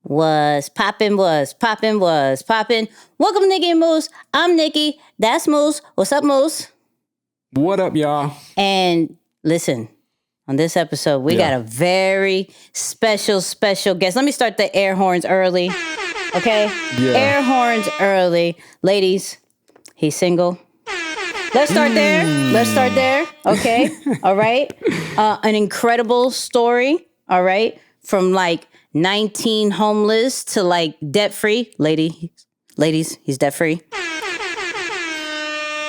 Was poppin'. Welcome to Nicky and Moose. I'm Nicky. That's Moose. What's up, Moose? What up, y'all? And listen, on this episode, we got a very special guest. Let me start the air horns early. Okay? Yeah. Air horns early. Ladies, he's single. Let's start there. Okay? All right? An incredible story. All right? From like 19 homeless to like debt-free. Ladies, he's debt-free.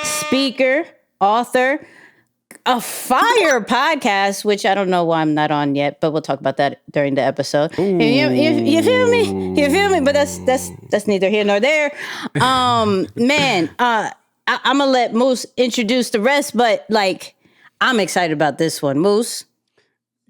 Speaker, author, a fire podcast, which I don't know why I'm not on yet, but we'll talk about that during the episode. You feel me? You feel me? But that's neither here nor there. I'm gonna let Moose introduce the rest, but like I'm excited about this one. Moose.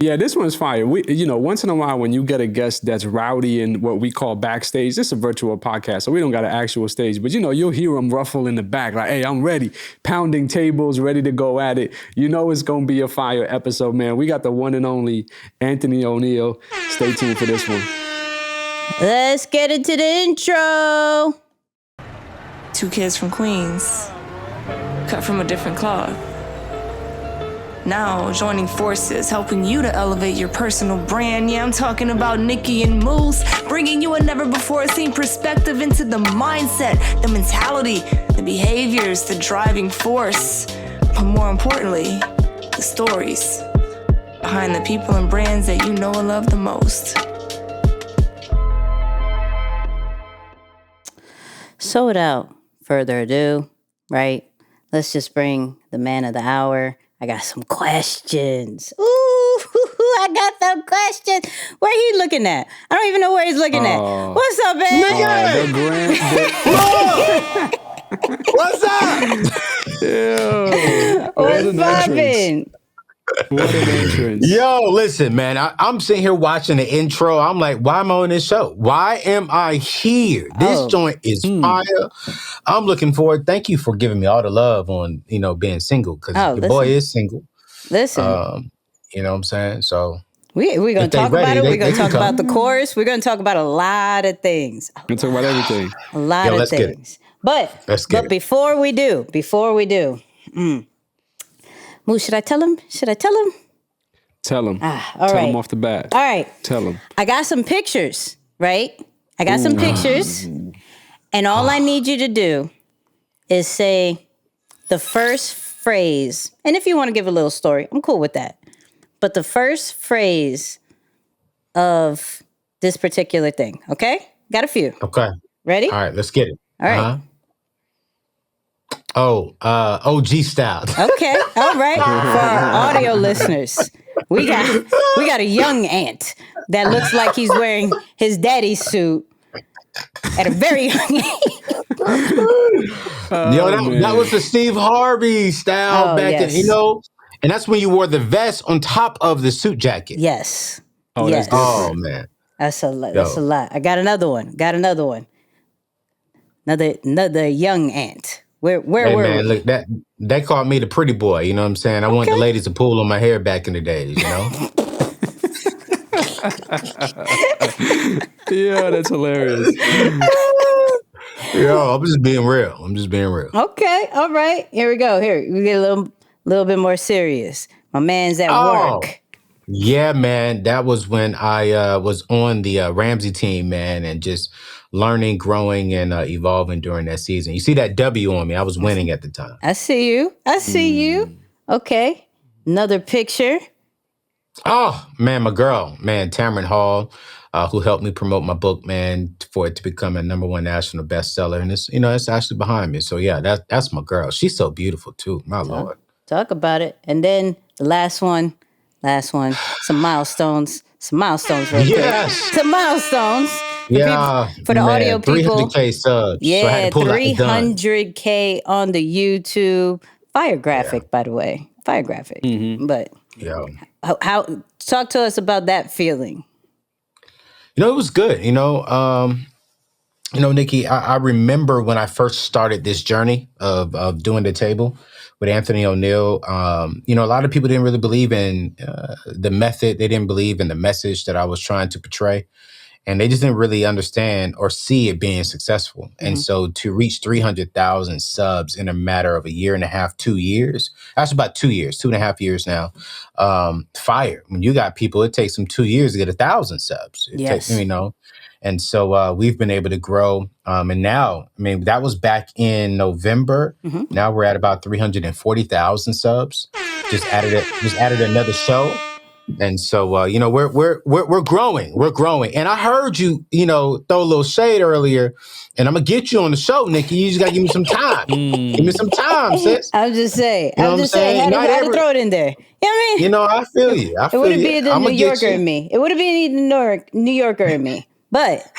Yeah, this one's fire. Once in a while when you get a guest that's rowdy in what we call backstage, this is a virtual podcast, so we don't got an actual stage, but you'll hear them ruffle in the back like, hey, I'm ready, pounding tables, ready to go at it. You know it's going to be a fire episode, man. We got the one and only Anthony ONeal. Stay tuned for this one. Let's get into the intro. 2 kids from Queens, cut from a different cloth. Now joining forces, helping you to elevate your personal brand. Yeah, I'm talking about Nicky and Moose, bringing you a never-before-seen perspective into the mindset, the mentality, the behaviors, the driving force, but more importantly, the stories behind the people and brands that you know and love the most. So without further ado, right, let's just bring the man of the hour. I got some questions. Ooh, I got some questions. Where he looking at? I don't even know where he's looking at. What's up, man? What's up? What's poppin'? What an entrance. Yo, listen, man. I'm sitting here watching the intro. I'm like, why am I on this show? Why am I here? This joint is fire. I'm looking forward. Thank you for giving me all the love on, being single, because the boy is single. Listen. You know what I'm saying? So we're going to talk about it. We're going to talk about the chorus. We're going to talk about a lot of things. We're going to talk about everything. A lot of things. But before we do, Moose, should I tell him? Tell him. All tell right. him off the bat. All right. Tell him. I got some pictures, right? And all I need you to do is say the first phrase. And if you want to give a little story, I'm cool with that. But the first phrase of this particular thing, okay? Got a few. Okay. Ready? All right, let's get it. All right. OG style. Okay. All right. For our audio listeners, we got a young ant that looks like he's wearing his daddy's suit at a very young age. That was the Steve Harvey style back then, and that's when you wore the vest on top of the suit jacket. Yes. Oh, yes. That's man. That's a lot. I got another one. Another young ant. Where were we? Look, that called me the pretty boy, you know what I'm saying? I want the ladies to pull on my hair back in the days, Yeah, that's hilarious. Yo, I'm just being real. Okay, all right. Here we go. Here, we get a little bit more serious. My man's at work. Yeah, man. That was when I was on the Ramsey team, man, and just learning, growing, and evolving during that season. You see that W on me. I was winning at the time. I see you. Okay. Another picture. Oh, man, my girl, man, Tamron Hall, who helped me promote my book, man, for it to become a #1 national bestseller. And it's actually behind me. So, yeah, that's my girl. She's so beautiful, too. My Lord. Talk about it. And then the last one, some milestones real quick. Some milestones. For the audio people. 300K subs. Yeah, so 300K on the YouTube. Fire graphic, by the way. Fire graphic. Mm-hmm. But how talk to us about that feeling. It was good. Nicky, I remember when I first started this journey of doing the table with Anthony ONeal. A lot of people didn't really believe in the method. They didn't believe in the message that I was trying to portray. and they just didn't really understand or see it being successful. And so to reach 300,000 subs in a matter of a year and a half, 2 years, that's about 2 years, 2.5 years now. Fire. When you got people, it takes them 2 years to get 1,000 subs. It Yes. takes, and so we've been able to grow. And now, that was back in November. Now we're at about 340,000 subs. Just added another show. And so, we're growing. We're growing. And I heard you, throw a little shade earlier, and I'm going to get you on the show, Nicky. You just got to give me some time. Give me some time, sis. I'm just saying. You know I'm what just I'm saying. saying? Had to throw it in there. You know what I mean? I feel you. It would have been the New Yorker in me. It would have been the New Yorker in me. But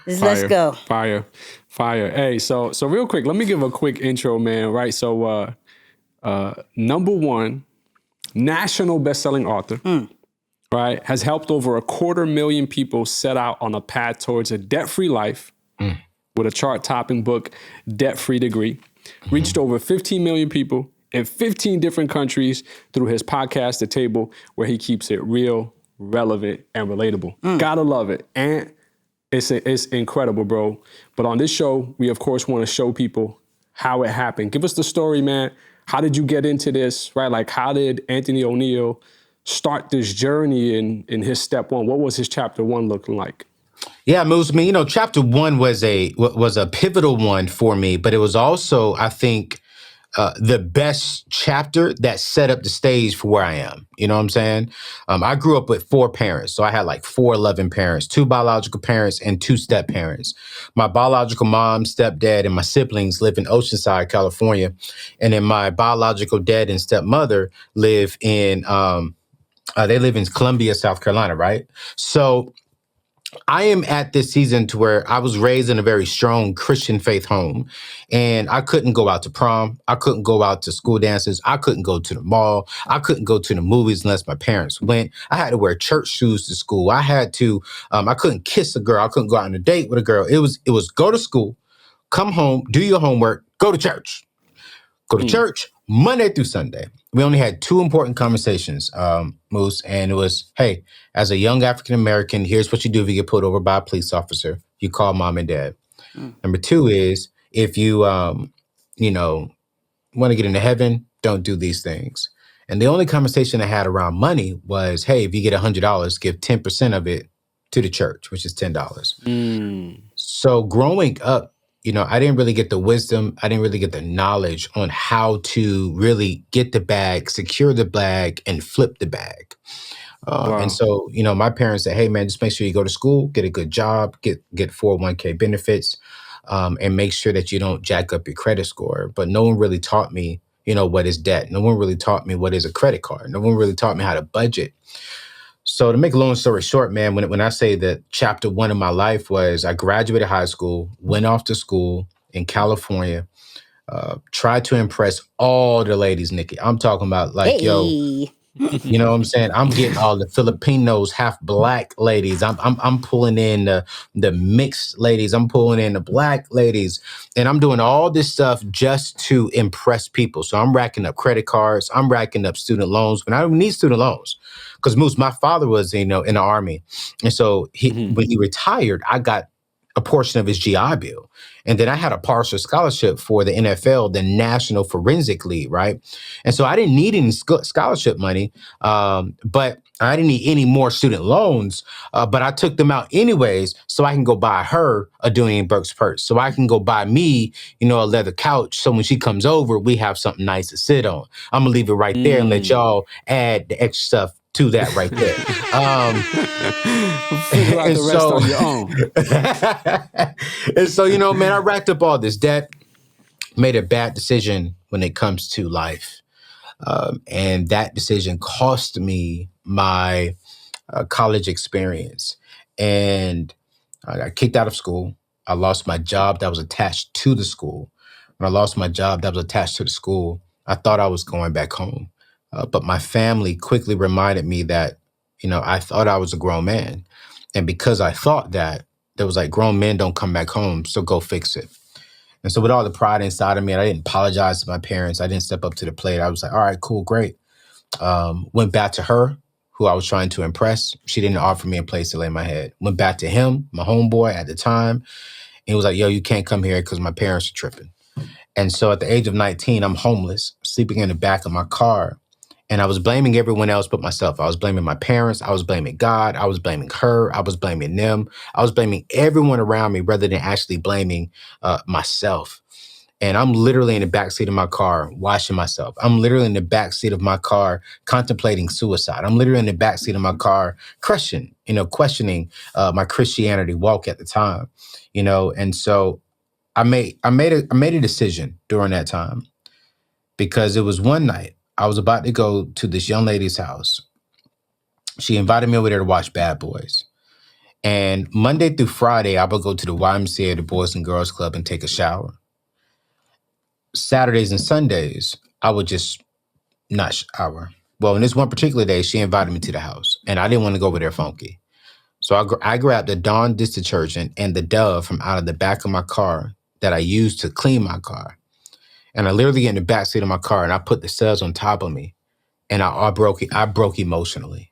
let's go. Fire. Hey, so real quick, let me give a quick intro, man. Right. So number one, national best-selling author, right, has helped over 250,000 people set out on a path towards a debt-free life with a chart-topping book, Debt-Free Degree. Reached over 15 million people in 15 different countries through his podcast, The Table, where he keeps it real, relevant, and relatable. Gotta love it. And it's incredible, bro. But on this show, we, of course, want to show people how it happened. Give us the story, man. How did you get into this, right? Like, how did Anthony ONeal start this journey in his step one? What was his chapter one looking like? Yeah, Moose, chapter one was a pivotal one for me, but it was also, I think, the best chapter that set up the stage for where I am. You know what I'm saying? I grew up with 4 parents. So I had like 4 loving parents, 2 biological parents and 2 step parents. My biological mom, stepdad, and my siblings live in Oceanside, California. And then my biological dad and stepmother live in Columbia, South Carolina, right? So I am at this season to where I was raised in a very strong Christian faith home, and I couldn't go out to prom. I couldn't go out to school dances. I couldn't go to the mall. I couldn't go to the movies unless my parents went. I had to wear church shoes to school. I couldn't kiss a girl. I couldn't go out on a date with a girl. It was go to school, come home, do your homework, go to church. Go to church Monday through Sunday. We only had 2 important conversations, Moose, and it was, hey, as a young African-American, here's what you do if you get pulled over by a police officer. You call mom and dad. Number 2 is, if you, want to get into heaven, don't do these things. And the only conversation I had around money was, hey, if you get $100, give 10% of it to the church, which is $10. So growing up, I didn't really get the wisdom. I didn't really get the knowledge on how to really get the bag, secure the bag, and flip the bag. Wow. And so, my parents said, hey, man, just make sure you go to school, get a good job, get 401k benefits, and make sure that you don't jack up your credit score. But no one really taught me, what is debt. No one really taught me what is a credit card. No one really taught me how to budget. So to make a long story short, man, when I say that chapter one of my life was I graduated high school, went off to school in California, tried to impress all the ladies, Nicky. I'm talking about like, yo, you know what I'm saying? I'm getting all the Filipinos, half black ladies. I'm pulling in the mixed ladies. I'm pulling in the black ladies. And I'm doing all this stuff just to impress people. So I'm racking up credit cards. I'm racking up student loans. But I don't need student loans. Because Moose, my father was, in the Army. And so when he retired, I got a portion of his GI Bill. And then I had a partial scholarship for the NFL, the National Forensic League, right? And so I didn't need any scholarship money, but I didn't need any more student loans, but I took them out anyways so I can go buy her a Dooney & Burke's purse. So I can go buy me, a leather couch. So when she comes over, we have something nice to sit on. I'm going to leave it right there and let y'all add the extra stuff to that right there. Figure out the rest on your own. And so, man, I racked up all this debt, made a bad decision when it comes to life. And that decision cost me my college experience. And I got kicked out of school. I lost my job that was attached to the school. When I lost my job that was attached to the school, I thought I was going back home. But my family quickly reminded me that, I thought I was a grown man. And because I thought that, there was like, grown men don't come back home, so go fix it. And so with all the pride inside of me, and I didn't apologize to my parents. I didn't step up to the plate. I was like, all right, cool, great. Went back to her, who I was trying to impress. She didn't offer me a place to lay my head. Went back to him, my homeboy at the time. And he was like, yo, you can't come here because my parents are tripping. And so at the age of 19, I'm homeless, sleeping in the back of my car. And I was blaming everyone else but myself. I was blaming my parents. I was blaming God. I was blaming her. I was blaming them. I was blaming everyone around me rather than actually blaming myself. And I'm literally in the backseat of my car washing myself. I'm literally in the backseat of my car contemplating suicide. I'm literally in the backseat of my car questioning my Christianity walk at the time, And so I made a decision during that time, because it was one night I was about to go to this young lady's house. She invited me over there to watch Bad Boys. And Monday through Friday, I would go to the YMCA, the Boys and Girls Club, and take a shower. Saturdays and Sundays, I would just not shower. Well, in this one particular day, she invited me to the house, and I didn't want to go over there funky. So I grabbed the Dawn dish detergent and the Dove from out of the back of my car that I used to clean my car. And I literally get in the backseat of my car, and I put the suds on top of me. And I broke emotionally.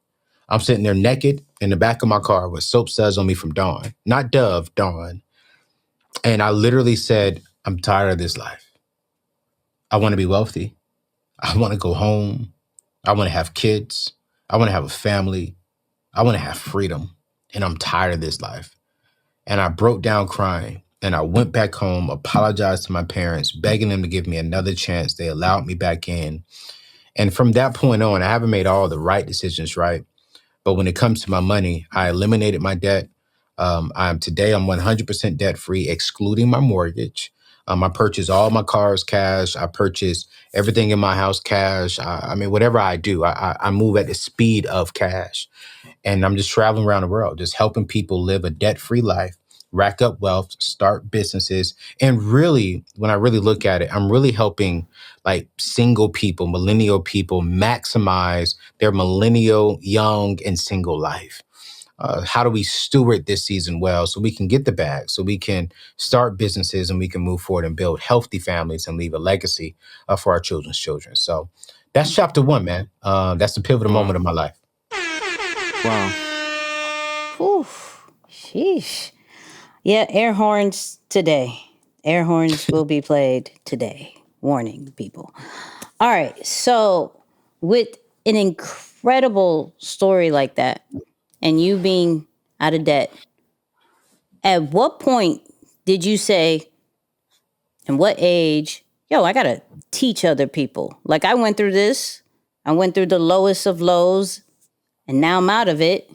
I'm sitting there naked in the back of my car with soap suds on me from Dawn, not Dove, Dawn. And I literally said, I'm tired of this life. I want to be wealthy. I want to go home. I want to have kids. I want to have a family. I want to have freedom. And I'm tired of this life. And I broke down crying. And I went back home, apologized to my parents, begging them to give me another chance. They allowed me back in. And from that point on, I haven't made all the right decisions, right? But when it comes to my money, I eliminated my debt. Today I'm 100% debt free, excluding my mortgage. I purchase all my cars cash. I purchase everything in my house cash. Whatever I do, I move at the speed of cash. And I'm just traveling around the world, just helping people live a debt-free life, rack up wealth, start businesses. And really, when I really look at it, I'm really helping like single people, millennial people maximize their millennial, young, and single life. How do we steward this season well so we can get the bag, so we can start businesses and we can move forward and build healthy families and leave a legacy for our children's children. So that's chapter 1, man. That's the pivotal moment of my life. Wow. Whew. Sheesh. Yeah, air horns today. Air horns will be played today. Warning, people. All right. So, with an incredible story like that, and you being out of debt, at what point did you say, and what age, yo, I got to teach other people? Like, I went through this. I went through the lowest of lows, and now I'm out of it.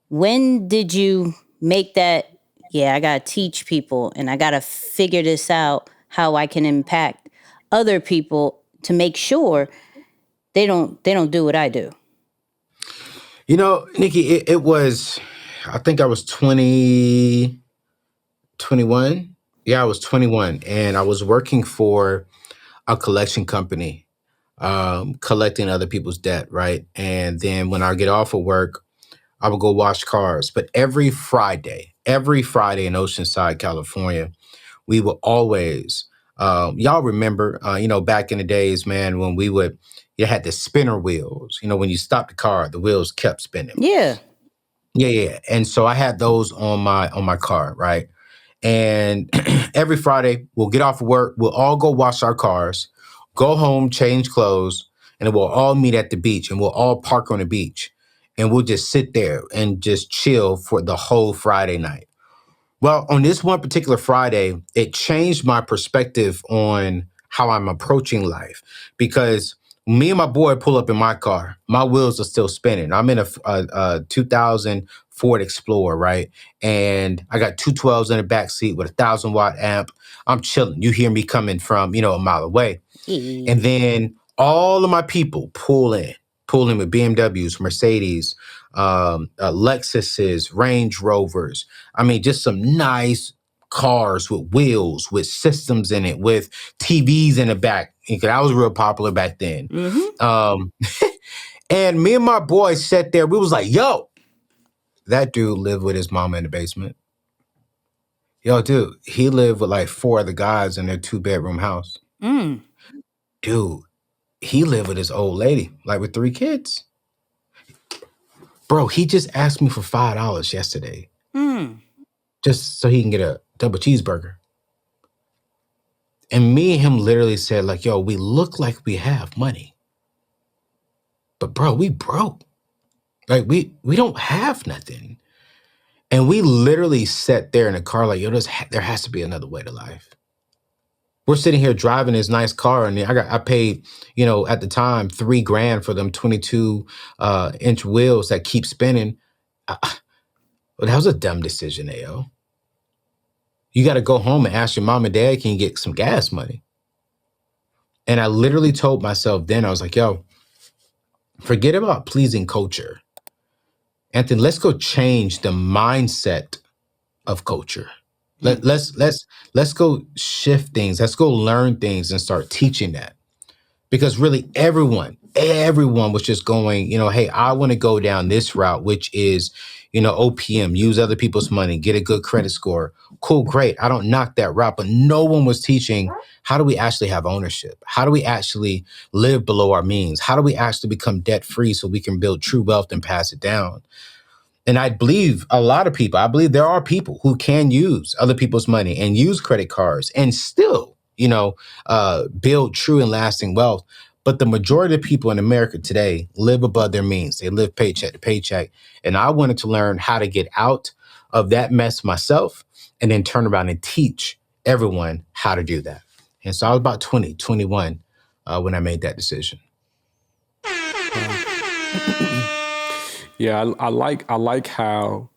When did you make that, yeah, I got to teach people and I got to figure this out, how I can impact other people to make sure they don't do what I do? Nicky, it was, I think I was 21. Yeah, I was 21, and I was working for a collection company, collecting other people's debt, right? And then when I get off of work, I would go wash cars. But every Friday in Oceanside, California, we would always, y'all remember, back in the days, man, when you had the spinner wheels. When you stopped the car, the wheels kept spinning. Yeah. Yeah. And so I had those on my car, right? And every Friday, we'll get off of work, we'll all go wash our cars, go home, change clothes, and then we'll all meet at the beach, and we'll all park on the beach. And we'll just sit there and just chill for the whole Friday night. Well, on this one particular Friday, it changed my perspective on how I'm approaching life, because me and my boy pull up in my car. My wheels are still spinning. I'm in a 2000 Ford Explorer, right? And I got 212s in the back seat with a 1,000-watt amp. I'm chilling. You hear me coming from, a mile away. And then all of my people pull in with BMWs, Mercedes, Lexuses, Range Rovers. Just some nice cars with wheels, with systems in it, with TVs in the back. I was real popular back then. Mm-hmm. And me and my boy sat there. We was like, yo, that dude lived with his mama in the basement. Yo, dude, he lived with like 4 other guys in their 2-bedroom house. Dude, he lived with his old lady, like with 3 kids. Bro, he just asked me for $5 yesterday. Just so he can get a double cheeseburger. And me and him literally said, like, yo, we look like we have money. But bro, we broke. Like, we don't have nothing. And we literally sat there in the car like, yo, there has to be another way to life. We're sitting here driving this nice car, and I paid, at the time, $3,000 for them 22-inch wheels that keep spinning. Well, that was a dumb decision, Ayo. You got to go home and ask your mom and dad, can you get some gas money? And I literally told myself then, I was like, yo, forget about pleasing culture. Anthony, let's go change the mindset of culture. Let's go shift things. Let's go learn things and start teaching that. Because really everyone was just going, hey, I want to go down this route, which is, OPM, use other people's money, get a good credit score. Cool, great. I don't knock that route, but no one was teaching, how do we actually have ownership? How do we actually live below our means? How do we actually become debt free so we can build true wealth and pass it down? And I believe I believe there are people who can use other people's money and use credit cards and still, build true and lasting wealth. But the majority of people in America today live above their means. They live paycheck to paycheck. And I wanted to learn how to get out of that mess myself and then turn around and teach everyone how to do that. And so I was about 20, 21 when I made that decision. Yeah, I like how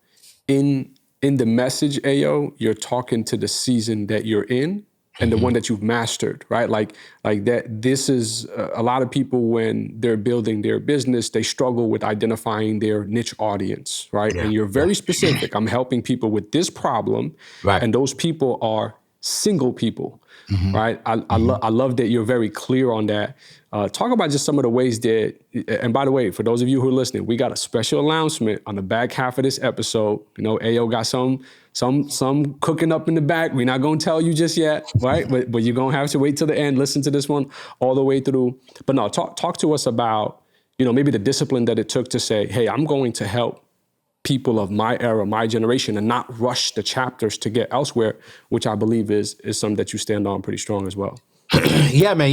in the message, Ayo, you're talking to the season that you're in and the one that you've mastered, right? Like that. This is a lot of people when they're building their business, they struggle with identifying their niche audience, right? Yeah. And you're very specific. I'm helping people with this problem, right? And those people are single people, right? I love that you're very clear on that. Talk about just some of the ways that, and by the way, for those of you who are listening, we got a special announcement on the back half of this episode. Ayo got some cooking up in the back. We're not gonna tell you just yet, right? but you're gonna have to wait till the end, listen to this one all the way through. But no, talk to us about, maybe the discipline that it took to say, hey, I'm going to help people of my era, my generation, and not rush the chapters to get elsewhere, which I believe is something that you stand on pretty strong as well. Yeah, man.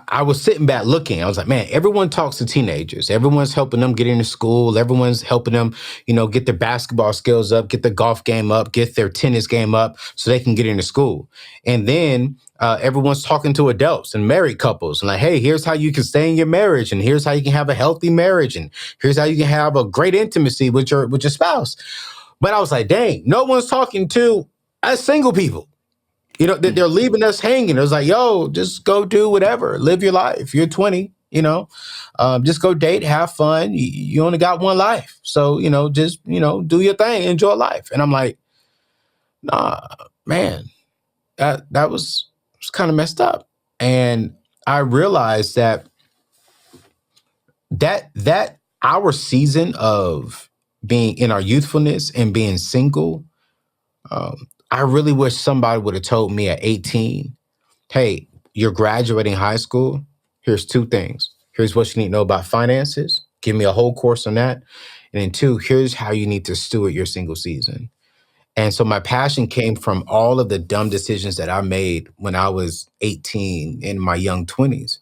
I was sitting back looking. I was like, man, everyone talks to teenagers. Everyone's helping them get into school. Everyone's helping them, get their basketball skills up, get their golf game up, get their tennis game up so they can get into school. And then everyone's talking to adults and married couples and like, hey, here's how you can stay in your marriage. And here's how you can have a healthy marriage. And here's how you can have a great intimacy with your spouse. But I was like, dang, no one's talking to us single people. They're leaving us hanging. It was like, yo, just go do whatever. Live your life. You're 20, just go date, have fun. You only got one life. So, just, do your thing, enjoy life. And I'm like, nah, man, that was kind of messed up. And I realized that our season of being in our youthfulness and being single, I really wish somebody would have told me at 18, hey, you're graduating high school. Here's 2 things. Here's what you need to know about finances. Give me a whole course on that. And then 2, here's how you need to steward your single season. And so my passion came from all of the dumb decisions that I made when I was 18 in my young 20s.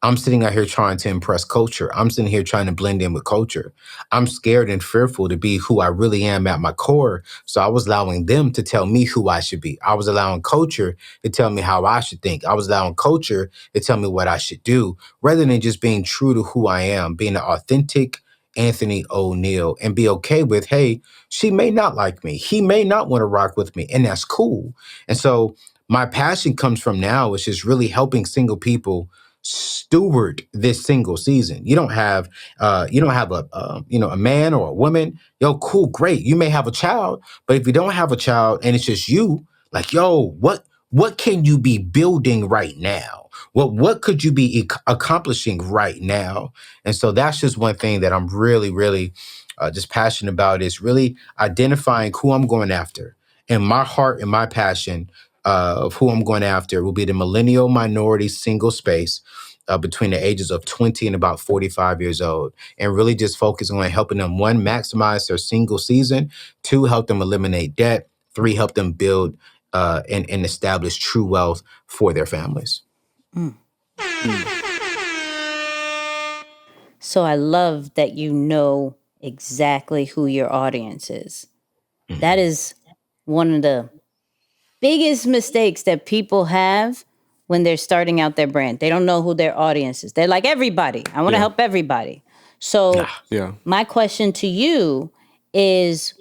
I'm sitting out here trying to impress culture. I'm sitting here trying to blend in with culture. I'm scared and fearful to be who I really am at my core. So I was allowing them to tell me who I should be. I was allowing culture to tell me how I should think. I was allowing culture to tell me what I should do, rather than just being true to who I am, being an authentic Anthony ONeal, and be okay with, hey, she may not like me. He may not want to rock with me, and that's cool. And so my passion comes from now is just really helping single people steward this single season. You don't have a man or a woman. Yo, cool, great. You may have a child, but if you don't have a child and it's just you, like, yo, what can you be building right now? What could you be accomplishing right now? And so that's just one thing that I'm really, really just passionate about, is really identifying who I'm going after. And my heart and my passion of who I'm going after will be the millennial minority single space. between the ages of 20 and about 45 years old, and really just focusing on helping them, one, maximize their single season, two, help them eliminate debt, three, help them build and establish true wealth for their families. Mm. So I love that you know exactly who your audience is. Mm-hmm. That is one of the biggest mistakes that people have when they're starting out their brand. They don't know who their audience is. They're like, everybody. I want to help everybody. So my question to you is,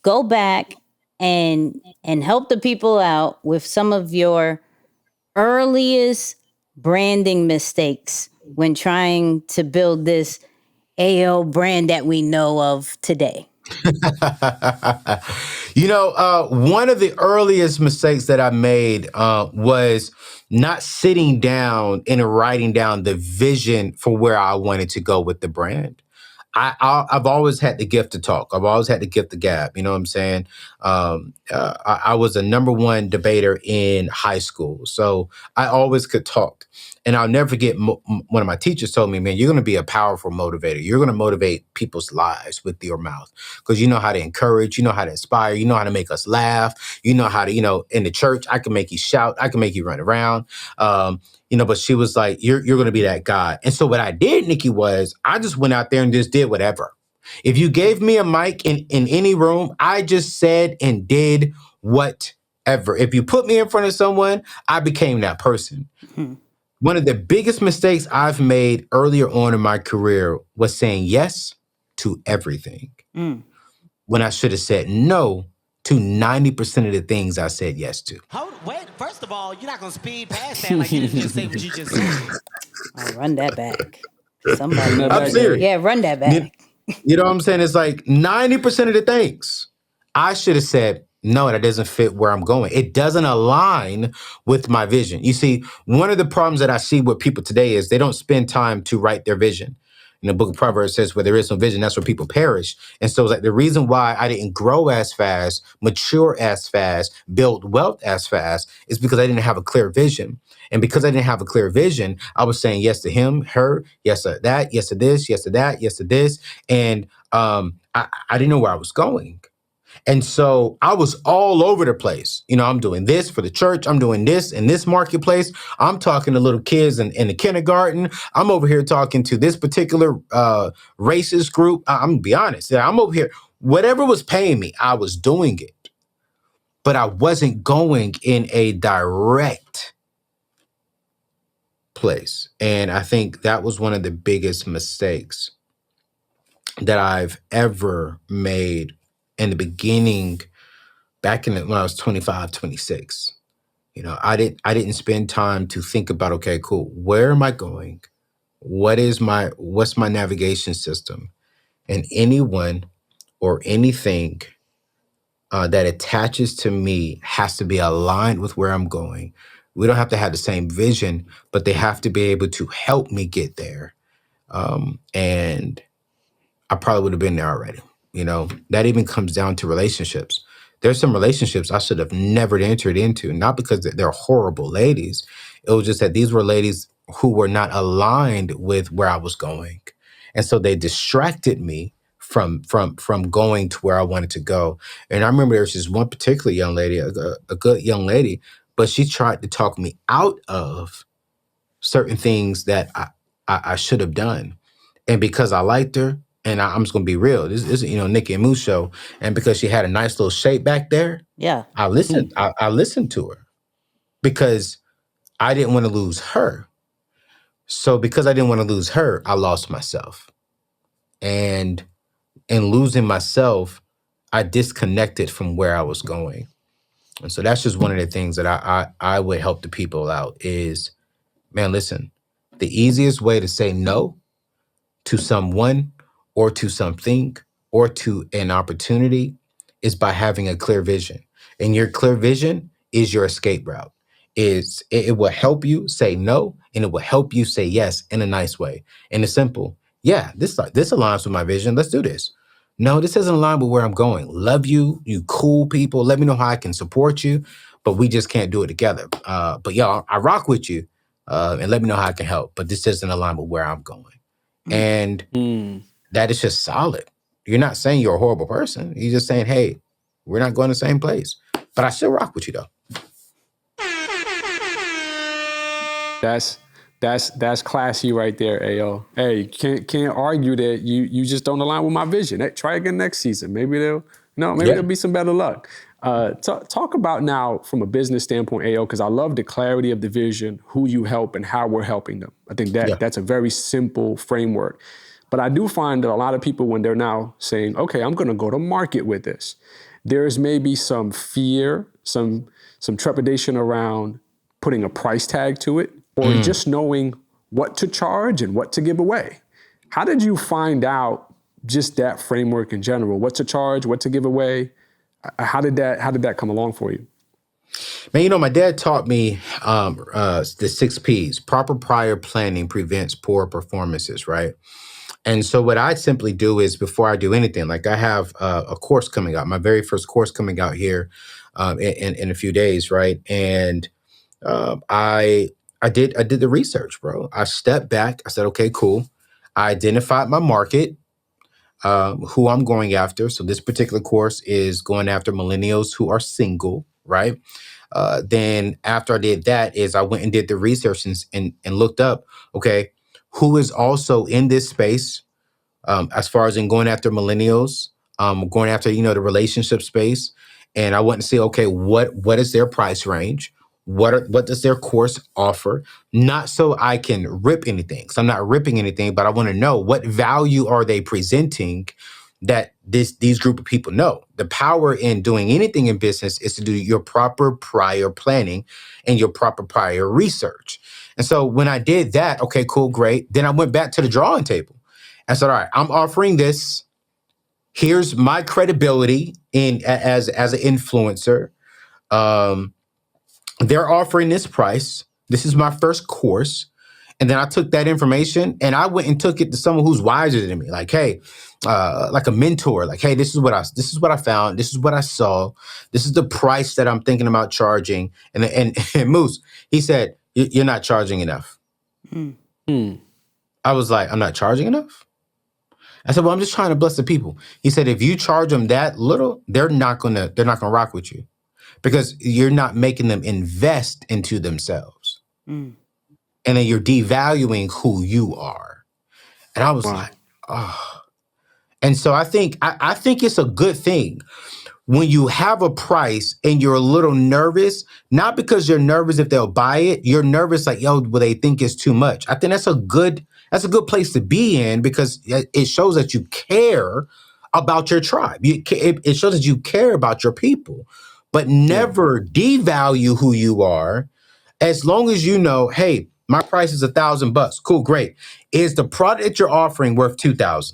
go back and help the people out with some of your earliest branding mistakes when trying to build this AO brand that we know of today. One of the earliest mistakes that I made was not sitting down and writing down the vision for where I wanted to go with the brand. I've always had the gift to talk. I've always had the gift to gab. You know what I'm saying? I was a number one debater in high school, so I always could talk. And I'll never forget, one of my teachers told me, man, you're going to be a powerful motivator. You're going to motivate people's lives with your mouth, because you know how to encourage, you know how to inspire, you know how to make us laugh, you know how to, in the church, I can make you shout, I can make you run around. But she was like, you're going to be that guy. And so what I did, Nicky, was I just went out there and just did whatever. If you gave me a mic in any room, I just said and did whatever. If you put me in front of someone, I became that person. Mm-hmm. One of the biggest mistakes I've made earlier on in my career was saying yes to everything. When I should have said no to 90% of the things I said yes to. Wait, first of all, you're not going to speed past that like you didn't just say what you just said. I'll run that back. Somebody. I'm serious. Yeah, run that back. You know what I'm saying? It's like 90% of the things I should have said, no, that doesn't fit where I'm going. It doesn't align with my vision. You see, one of the problems that I see with people today is they don't spend time to write their vision. In the book of Proverbs says, where there is no vision, that's where people perish. And so it's like the reason why I didn't grow as fast, mature as fast, build wealth as fast is because I didn't have a clear vision. And because I didn't have a clear vision, I was saying yes to him, her, yes to that, yes to this, yes to that, yes to this. And I didn't know where I was going. And so I was all over the place. I'm doing this for the church. I'm doing this in this marketplace. I'm talking to little kids in the kindergarten. I'm over here talking to this particular racist group. I'm going to be honest. I'm over here. Whatever was paying me, I was doing it. But I wasn't going in a direct place. And I think that was one of the biggest mistakes that I've ever made in the beginning, back when I was 25, 26. I didn't spend time to think about, okay, cool, where am I going? What's my navigation system? And anyone or anything that attaches to me has to be aligned with where I'm going. We don't have to have the same vision, but they have to be able to help me get there. And I probably would have been there already. That even comes down to relationships. There's some relationships I should have never entered into, not because they're horrible ladies. It was just that these were ladies who were not aligned with where I was going. And so they distracted me from going to where I wanted to go. And I remember there was this one particular young lady, a good young lady, but she tried to talk me out of certain things that I should have done. And because I liked her, and I'm just gonna be real, this is Nicky and Moose show, and because she had a nice little shape back there, I listened. I listened to her because I didn't want to lose her. So because I didn't want to lose her, I lost myself, and in losing myself, I disconnected from where I was going. And so that's just one of the things that I would help the people out is, man, listen, the easiest way to say no to someone or to something or to an opportunity is by having a clear vision. And your clear vision is your escape route. It will help you say no, and it will help you say yes in a nice way. And it's simple. Yeah, this aligns with my vision. Let's do this. No, this doesn't align with where I'm going. Love you, you cool people. Let me know how I can support you, but we just can't do it together. But y'all, I rock with you. and let me know how I can help. But this doesn't align with where I'm going. And that is just solid. You're not saying you're a horrible person. You're just saying, hey, we're not going the same place. But I still rock with you, though. That's classy right there, Ayo. Hey, can't argue that you just don't align with my vision. Hey, try again next season. Maybe there'll be some better luck. Talk about now from a business standpoint, Ayo, because I love the clarity of the vision, who you help, and how we're helping them. I think that's a very simple framework. But I do find that a lot of people, when they're now saying, okay, I'm going to go to market with this, there's maybe some fear, some trepidation around putting a price tag to it, or just knowing what to charge and what to give away. How did you find out just that framework in general? What to charge, what to give away? How did that come along for you? Man, my dad taught me the 6 Ps. Proper prior planning prevents poor performances, right? And so what I simply do is, before I do anything, like I have a course coming out, my very first course coming out here in a few days, right? And I did the research, bro. I stepped back. I said, okay, cool. I identified my market, who I'm going after. So this particular course is going after millennials who are single, right? Then after I did that is I went and did the research and looked up, okay, who is also in this space, as far as in going after millennials, going after, the relationship space. And I went and see, okay, what is their price range? What does their course offer? Not so I can rip anything. So I'm not ripping anything, but I want to know what value are they presenting that these group of people know. The power in doing anything in business is to do your proper prior planning and your proper prior research. And so when I did that, okay, cool, great. Then I went back to the drawing table. I said, all right, I'm offering this. Here's my credibility as an influencer. They're offering this price. This is my first course. And then I took that information and I went and took it to someone who's wiser than me. Like, hey, like a mentor. Like, hey, this is what I found. This is what I saw. This is the price that I'm thinking about charging. And Moose, he said, you're not charging enough. I was like, I'm not charging enough? I said, well, I'm just trying to bless the people. He said, if you charge them that little, they're not gonna rock with you, because you're not making them invest into themselves. And then you're devaluing who you are. And I was like, oh. And so I think it's a good thing when you have a price and you're a little nervous, not because you're nervous if they'll buy it. You're nervous like, well, they think it's too much. I think that's a good place to be in, because it shows that you care about your tribe. It shows that you care about your people, but never devalue who you are. As long as you know, hey, my price is $1,000. Cool, great. Is the product that you're offering worth $2,000?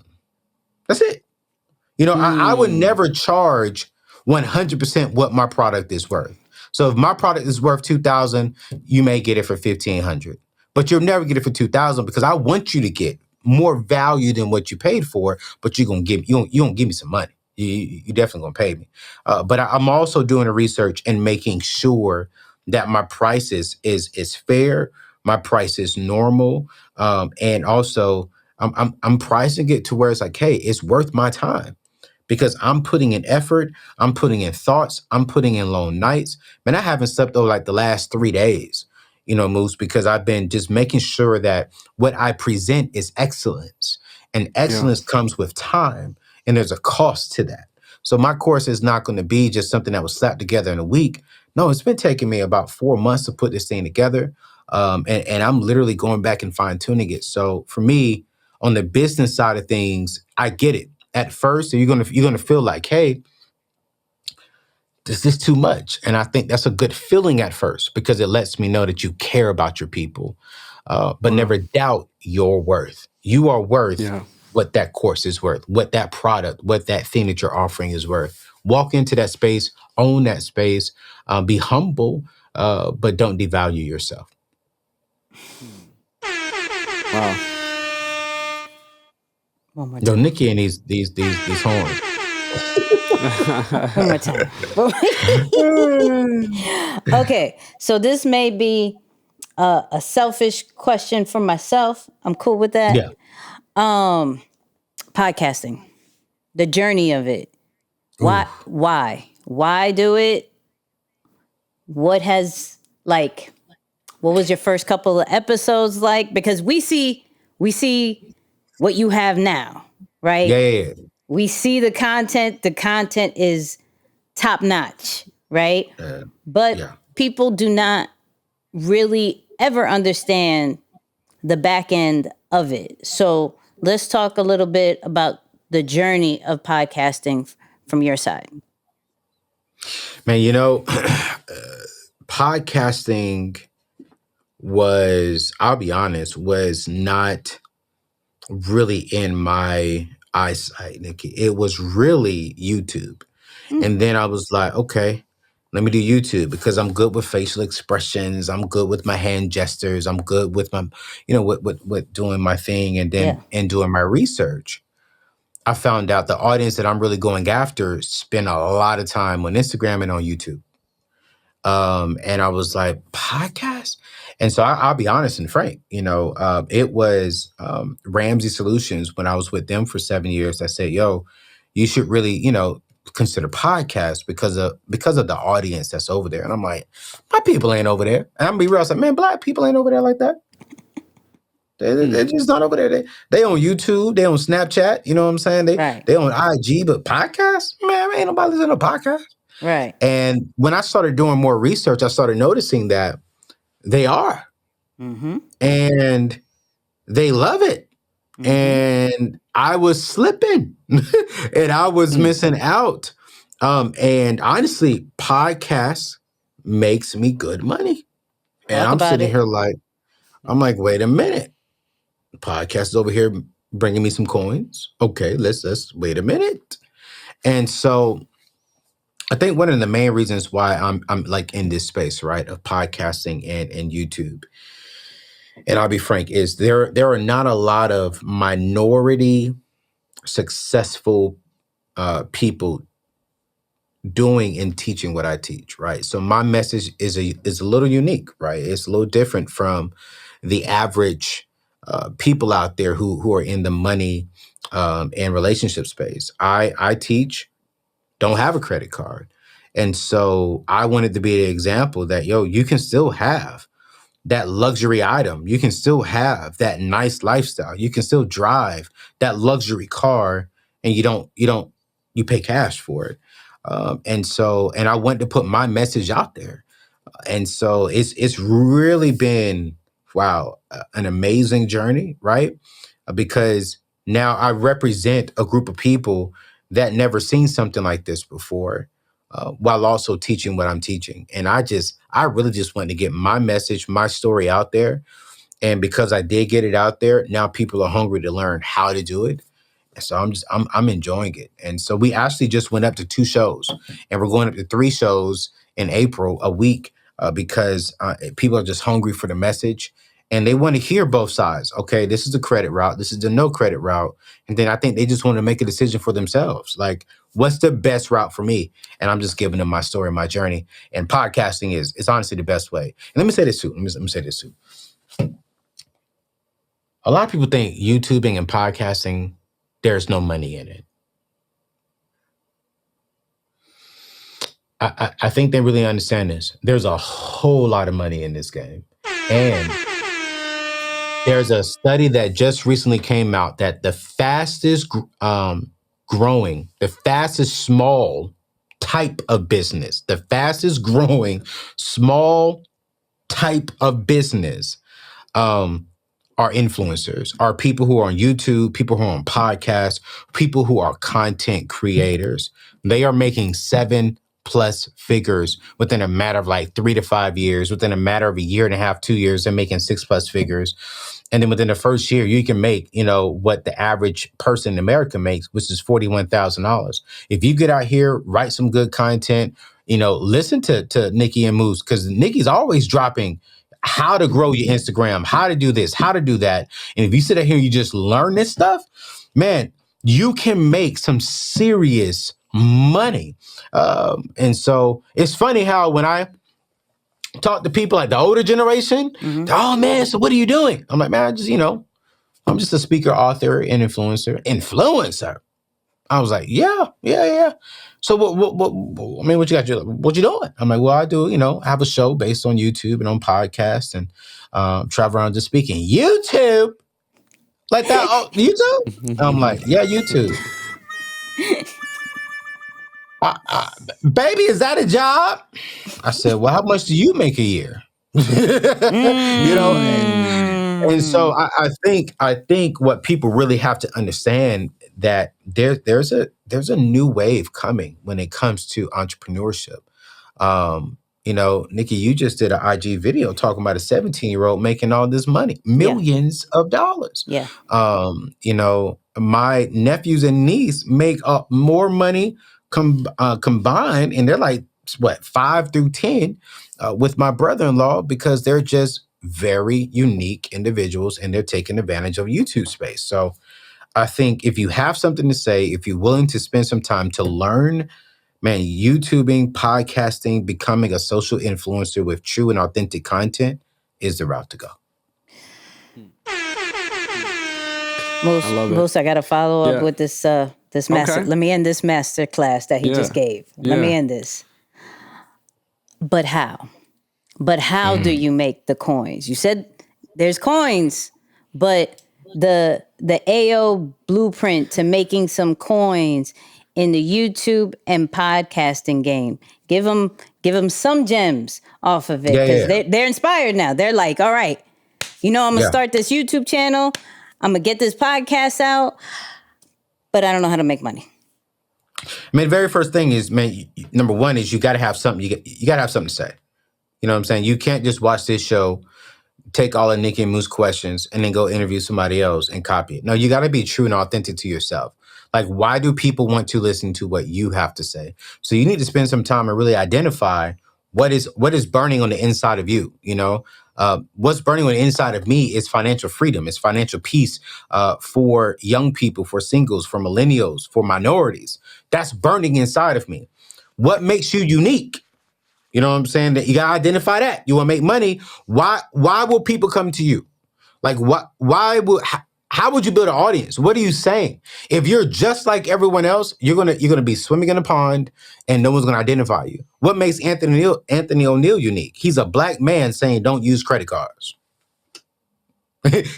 That's it. I would never charge 100% what my product is worth. So if my product is worth $2,000, you may get it for $1,500, but you'll never get it for $2,000, because I want you to get more value than what you paid for. But you gonna give me some money. You definitely gonna pay me. But I'm also doing the research and making sure that my price is fair. My price is normal, and also I'm pricing it to where it's like, hey, it's worth my time, because I'm putting in effort, I'm putting in thoughts, I'm putting in long nights. Man, I haven't slept over like the last 3 days, Moose, because I've been just making sure that what I present is excellence, and excellence comes with time, and there's a cost to that. So my course is not going to be just something that was slapped together in a week. No, it's been taking me about 4 months to put this thing together. And I'm literally going back and fine tuning it. So for me, on the business side of things, I get it. At first, you're gonna feel like, hey, this is too much. And I think that's a good feeling at first, because it lets me know that you care about your people, but never doubt your worth. You are worth what that course is worth, what that product, what that thing that you're offering is worth. Walk into that space, own that space, be humble, but don't devalue yourself. Wow. One more Yo, time. Nicky and these horns. One more time. Okay, so this may be a selfish question for myself. I'm cool with that. Yeah. Podcasting, the journey of it. Why do it? What has like? What was your first couple of episodes like? Because we see what you have now, right? Yeah. We see the content. The content is top notch, right? But Yeah. people do not really ever understand the back end of it. So let's talk a little bit about the journey of podcasting from your side. Man, podcasting I'll be honest, was not really in my eyesight, Nikki. It was really YouTube. And then I was like, okay, let me do YouTube because I'm good with facial expressions. I'm good with my hand gestures. I'm good with my, with doing my thing and Yeah. doing my research. I found out the audience that I'm really going after spend a lot of time on Instagram and on YouTube. And I was like, podcast? And so I'll be honest and frank, it was Ramsey Solutions when I was with them for 7 years. I said, yo, you should really, consider podcasts because of the audience that's over there. And I'm like, my people ain't over there. And I'm gonna be real. I said, man, Black people ain't over there like that. They're just not over there. They on YouTube, they on Snapchat, you know what I'm saying? They on IG, but podcasts? Man, ain't nobody listening to podcasts. Right. And when I started doing more research, I started noticing that they are. Mm-hmm. And they love it. Mm-hmm. And I was slipping and I was missing out. And honestly, podcasts makes me good money. And I'm sitting here like, wait a minute. Podcast is over here bringing me some coins. Okay, let's wait a minute. And so I think one of the main reasons why I'm like in this space, right, of podcasting and YouTube, and I'll be frank, is there are not a lot of minority successful people doing and teaching what I teach, right? So my message is a little unique, right? It's a little different from the average people out there who are in the money and relationship space. I teach, don't have a credit card. And so I wanted to be an example that, you can still have that luxury item. You can still have that nice lifestyle. You can still drive that luxury car and you pay cash for it. And I went to put my message out there. And so it's really been, wow, an amazing journey, right? Because now I represent a group of people that never seen something like this before, while also teaching what I'm teaching. And I really just wanted to get my message, my story out there. And because I did get it out there, now people are hungry to learn how to do it. So I'm enjoying it. And so we actually just went up to 2 shows and we're going up to 3 shows in April a week, because people are just hungry for the message and they want to hear both sides. Okay, this is the credit route. This is the no credit route. And then I think they just want to make a decision for themselves. Like, what's the best route for me? And I'm just giving them my story, my journey. And podcasting it's honestly the best way. And let me say this too. A lot of people think YouTubing and podcasting, there's no money in it. I think they really understand this. There's a whole lot of money in this game. And there's a study that just recently came out that the fastest growing, the fastest small type of business, the fastest growing small type of business are influencers, are people who are on YouTube, people who are on podcasts, people who are content creators. They are making 7+ figures within a matter of like 3 to 5 years. Within a matter of a year and a half, 2 years, they're making 6+ figures. And then within the first year, you can make, what the average person in America makes, which is $41,000. If you get out here, write some good content, listen to Nicky and Moose, because Nicky's always dropping how to grow your Instagram, how to do this, how to do that. And if you sit out here and you just learn this stuff, man, you can make some serious money. And so it's funny how when I talk to people like the older generation. Oh man, so what are you doing? I'm like, man, I just, I'm just a speaker, author, and influencer. Influencer. I was like, yeah. So what you got? What you doing? I'm like, well, I do, I have a show based on YouTube and on podcasts and travel around just speaking. YouTube? Like that? Oh, YouTube? I'm like, yeah, YouTube. Baby, is that a job? I said, well, how much do you make a year? And so I think what people really have to understand that there's a new wave coming when it comes to entrepreneurship. Nicky, you just did an IG video talking about a 17-year-old making all this money, millions of dollars. Yeah. My nephews and niece make more money combined, and they're like, what, 5 through 10 with my brother-in-law, because they're just very unique individuals and they're taking advantage of YouTube space. So I think if you have something to say, if you're willing to spend some time to learn, man, YouTubing, podcasting, becoming a social influencer with true and authentic content is the route to go. Moose, I got to follow up with this master. Okay. Let me end this master class that he just gave. Let me end this. But how? Do you make the coins? You said there's coins, but the AO blueprint to making some coins in the YouTube and podcasting game. Give them some gems off of it, because they're inspired now. They're like, all right, I'm gonna start this YouTube channel. I'm gonna get this podcast out, but I don't know how to make money. I mean, the very first thing is, man, number one is you got to have something. You got to have something to say. You know what I'm saying? You can't just watch this show, take all of Nicky and Moose questions, and then go interview somebody else and copy it. No, you got to be true and authentic to yourself. Like, why do people want to listen to what you have to say? So you need to spend some time and really identify what is burning on the inside of you. What's burning on the inside of me is financial freedom. It's financial peace for young people, for singles, for millennials, for minorities. That's burning inside of me. What makes you unique? You know what I'm saying? That you gotta identify that. You want to make money. Why will people come to you? Like, how would you build an audience? What are you saying? If you're just like everyone else, you're gonna be swimming in a pond and no one's gonna identify you. What makes Anthony ONeal unique? He's a black man saying don't use credit cards.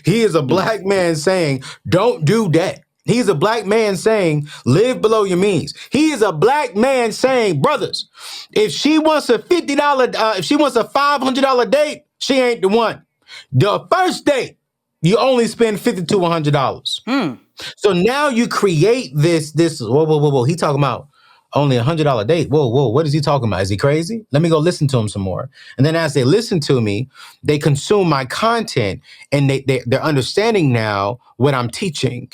He is a black man saying don't do debt. He's a black man saying live below your means. He is a black man saying, brothers, if she wants a $50, if she wants a $500 date, she ain't the one. The first date, you only spend $50 to $100. So now you create this. Whoa. He talking about only $100 date. Whoa. What is he talking about? Is he crazy? Let me go listen to him some more. And then as they listen to me, they consume my content and they're understanding now what I'm teaching.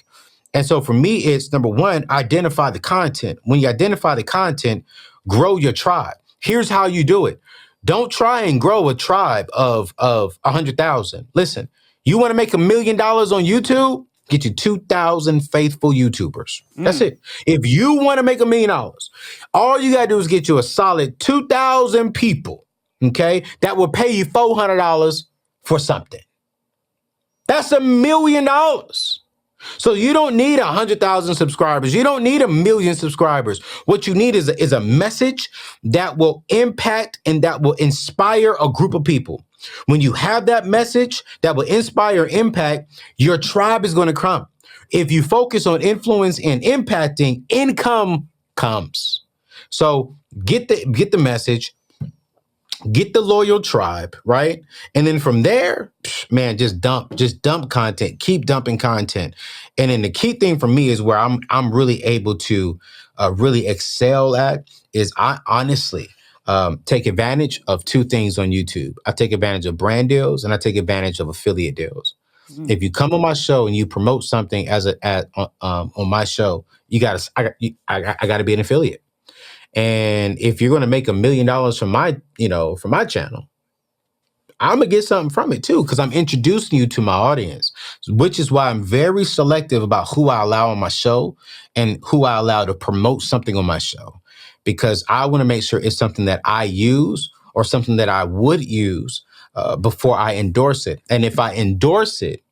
And so for me, it's number one, identify the content. When you identify the content, grow your tribe. Here's how you do it. Don't try and grow a tribe of 100,000. Listen, you want to make $1 million on YouTube? Get you 2,000 faithful YouTubers. That's it. If you want to make $1 million, all you got to do is get you a solid 2,000 people, okay, that will pay you $400 for something. That's $1 million. So you don't need 100,000 subscribers. You don't need 1 million subscribers. What you need is a message that will impact and that will inspire a group of people. When you have that message that will inspire and impact, your tribe is going to come. If you focus on influence and impacting, income comes. So get the message, get the loyal tribe, right? And then from there, man, just dump content, keep dumping content. And then the key thing for me is where I'm really able to really excel at is I honestly take advantage of two things on YouTube. I take advantage of brand deals and I take advantage of affiliate deals. If you come on my show and you promote something on my show, I gotta be an affiliate. And if you're going to make $1 million from my channel, I'm going to get something from it too, because I'm introducing you to my audience, which is why I'm very selective about who I allow on my show and who I allow to promote something on my show, because I want to make sure it's something that I use or something that I would use before I endorse it. And if I endorse it,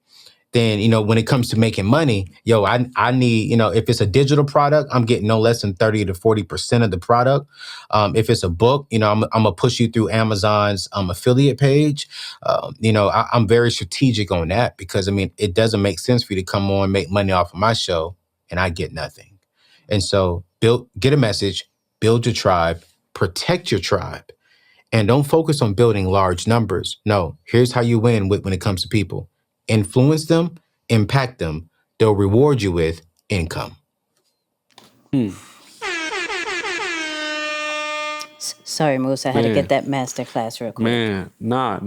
then, when it comes to making money, I need, if it's a digital product, I'm getting no less than 30 to 40% of the product. If it's a book, I'm gonna push you through Amazon's affiliate page. I'm very strategic on that because, it doesn't make sense for you to come on, make money off of my show and I get nothing. And so get a message, build your tribe, protect your tribe. And don't focus on building large numbers. No, here's how you win when it comes to people. Influence them, impact them. They'll reward you with income. Sorry, Moose. I had to get that master class real quick. Man, nah.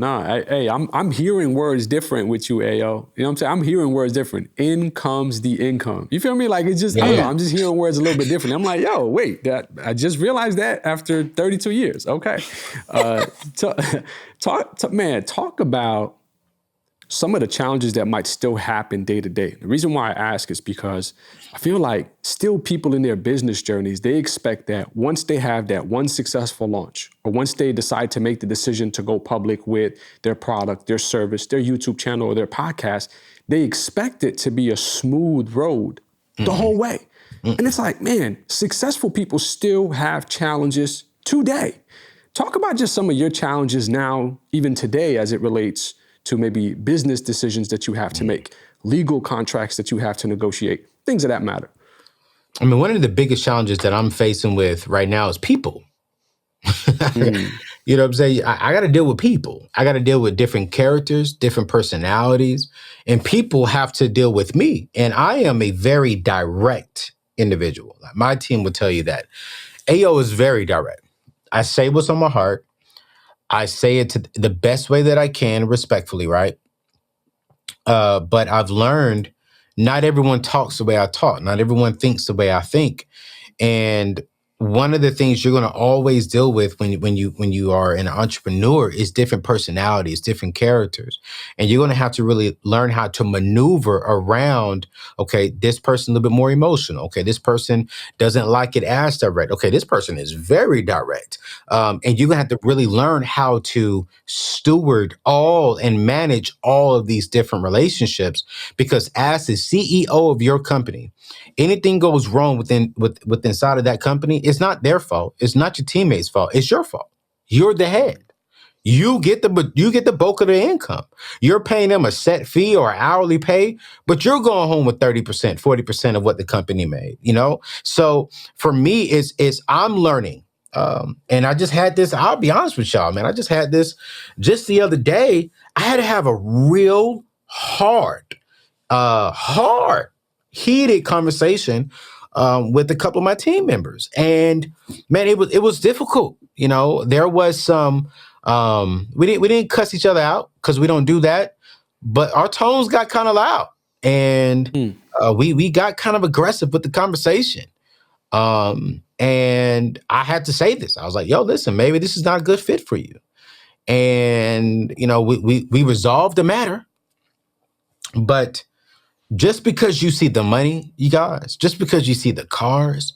Hey, I'm hearing words different with you, Ayo. You know what I'm saying? I'm hearing words different. In comes the income. You feel me? Like it's just, I don't know, I'm just hearing words a little bit different. I'm like, yo, wait, I just realized that after 32 years. Okay. Talk about some of the challenges that might still happen day to day. The reason why I ask is because I feel like still people in their business journeys, they expect that once they have that one successful launch, or once they decide to make the decision to go public with their product, their service, their YouTube channel, or their podcast, they expect it to be a smooth road the whole way. And it's like, man, successful people still have challenges today. Talk about just some of your challenges now, even today, as it relates to maybe business decisions that you have to make, legal contracts that you have to negotiate, things of that matter. One of the biggest challenges that I'm facing with right now is people. You know what I'm saying? I got to deal with people. I got to deal with different characters, different personalities, and people have to deal with me. And I am a very direct individual. My team will tell you that. Ayo is very direct. I say what's on my heart. I say it to the best way that I can, respectfully, right? But I've learned not everyone talks the way I talk. Not everyone thinks the way I think. And one of the things you're going to always deal with when you are an entrepreneur is different personalities, different characters. And you're going to have to really learn how to maneuver around, okay, this person a little bit more emotional. Okay, this person doesn't like it as direct. Okay, this person is very direct. And you're going to have to really learn how to steward all and manage all of these different relationships, because as the CEO of your company, anything goes wrong within inside of that company, it's not their fault. It's not your teammates' fault. It's your fault. You're the head. You get the bulk of the income. You're paying them a set fee or hourly pay, but you're going home with 30%, 40% of what the company made, So for me, it's I'm learning. And I just had this, I'll be honest with y'all, man. I just had this just the other day. I had to have a real hard, heated conversation with a couple of my team members. And man, it was difficult. There was some, we didn't cuss each other out because we don't do that, but our tones got kind of loud, and we got kind of aggressive with the conversation. And I had to say this. I was like, yo, listen, maybe this is not a good fit for you. And, we resolved the matter, but just because you see the money, you guys, just because you see the cars,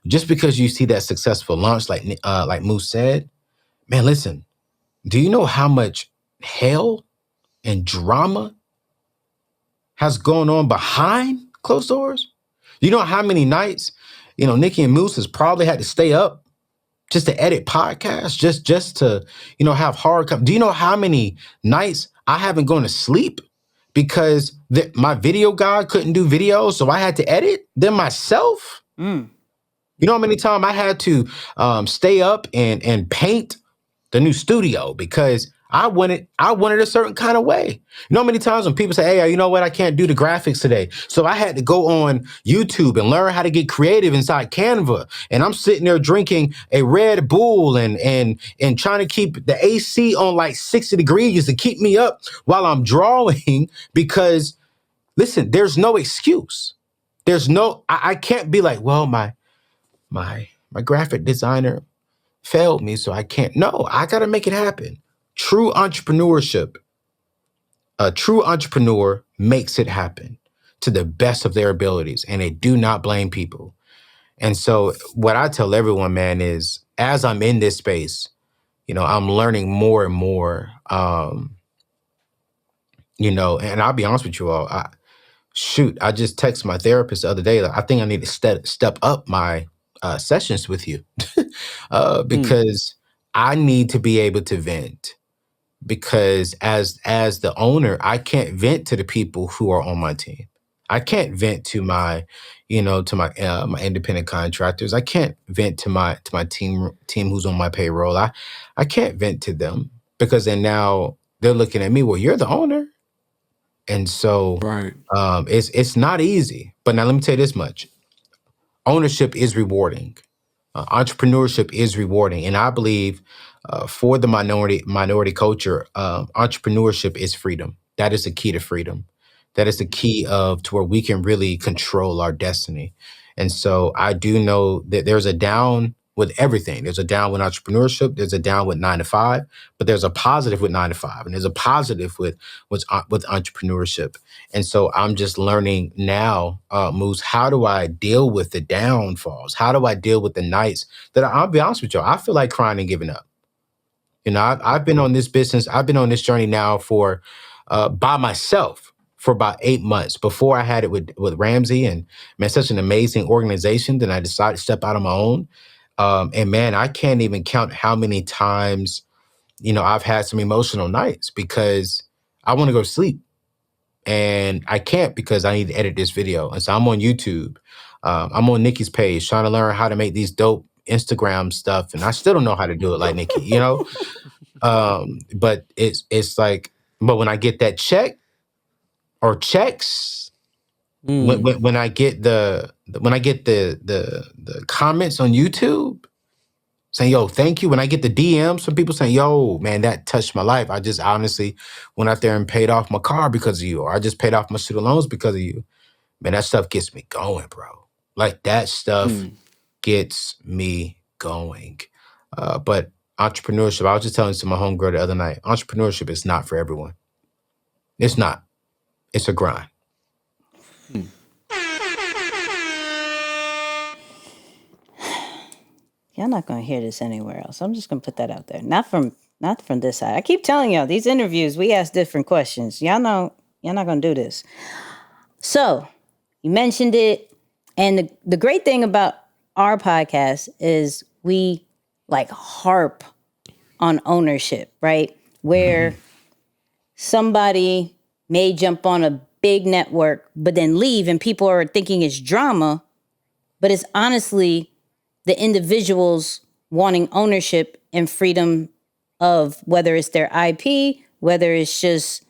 just because you see that successful launch, like Moose said, man, listen, do you know how much hell and drama has gone on behind closed doors? You know how many nights, Nicky and Moose has probably had to stay up just to edit podcasts, just to, have hard. Do you know how many nights I haven't gone to sleep because my video guy couldn't do videos, so I had to edit them myself? You know how many times I had to stay up and paint the new studio because I wanted a certain kind of way. You know how many times when people say, hey, you know what, I can't do the graphics today. So I had to go on YouTube and learn how to get creative inside Canva. And I'm sitting there drinking a Red Bull and trying to keep the AC on like 60 degrees to keep me up while I'm drawing, because listen, there's no excuse. I can't be like, well, my graphic designer failed me, so I can't. No, I got to make it happen. True entrepreneurship, a true entrepreneur makes it happen to the best of their abilities, and they do not blame people. And so what I tell everyone, man, is as I'm in this space, I'm learning more and more. And I'll be honest with you all. I just texted my therapist the other day. Like, I think I need to step up my sessions with you because I need to be able to vent. Because as the owner, I can't vent to the people who are on my team. I can't vent to my, my independent contractors. I can't vent to my team who's on my payroll. I can't vent to them because then now they're looking at me. Well, you're the owner. And so Right. It's not easy. But now let me tell you this much. Ownership is rewarding. Entrepreneurship is rewarding. And I believe for the minority culture, entrepreneurship is freedom. That is the key to freedom. That is the key to where we can really control our destiny. And so I do know that there's a down with everything. There's a down with entrepreneurship. There's a down with 9 to 5, but there's a positive with 9 to 5, and there's a positive with entrepreneurship. And so I'm just learning now, Moose, how do I deal with the downfalls? How do I deal with the nights that I'll be honest with you, I feel like crying and giving up. I've been on this business. I've been on this journey now for by myself for about 8 months. Before I had it with Ramsey, and man, such an amazing organization. Then I decided to step out on my own. And man, I can't even count how many times, I've had some emotional nights because I want to go to sleep and I can't because I need to edit this video. And so I'm on YouTube. I'm on Nicky's page trying to learn how to make these dope Instagram stuff. And I still don't know how to do it like Nicky, but it's like, but when I get that check or checks, when I get the comments on YouTube saying, yo, thank you. When I get the DMs from people saying, yo, man, that touched my life. I just honestly went out there and paid off my car because of you, or I just paid off my student loans because of you. Man, that stuff gets me going, bro. Like that stuff gets me going. But entrepreneurship, I was just telling to my homegirl the other night, entrepreneurship is not for everyone. It's not. It's a grind. Y'all not gonna hear this anywhere else. I'm just gonna put that out there. Not from this side. I keep telling y'all, these interviews, we ask different questions. Y'all know y'all not gonna do this. So you mentioned it, and the great thing about our podcast is we like harp on ownership, right? Where somebody may jump on a big network, but then leave, and people are thinking it's drama, but it's honestly the individuals wanting ownership and freedom of whether it's their IP, whether it's just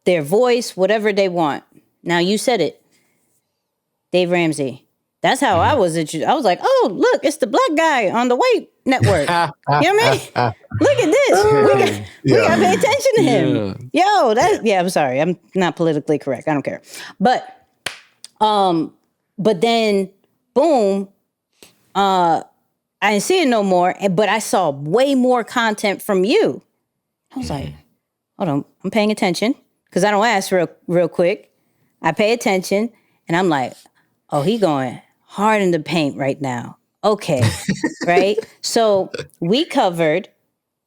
their voice, whatever they want. Now, you said it, Dave Ramsey. That's how I was introduced. I was like, oh, look, it's the black guy on the white network. You know what I mean? Look at this. We got to pay attention to him. Yo, I'm sorry. I'm not politically correct. I don't care. But then, boom, I didn't see it no more, but I saw way more content from you. I was like, hold on, I'm paying attention because I don't ask real quick. I pay attention and I'm like, oh, he going hard in the paint right now. Okay, right? So we covered,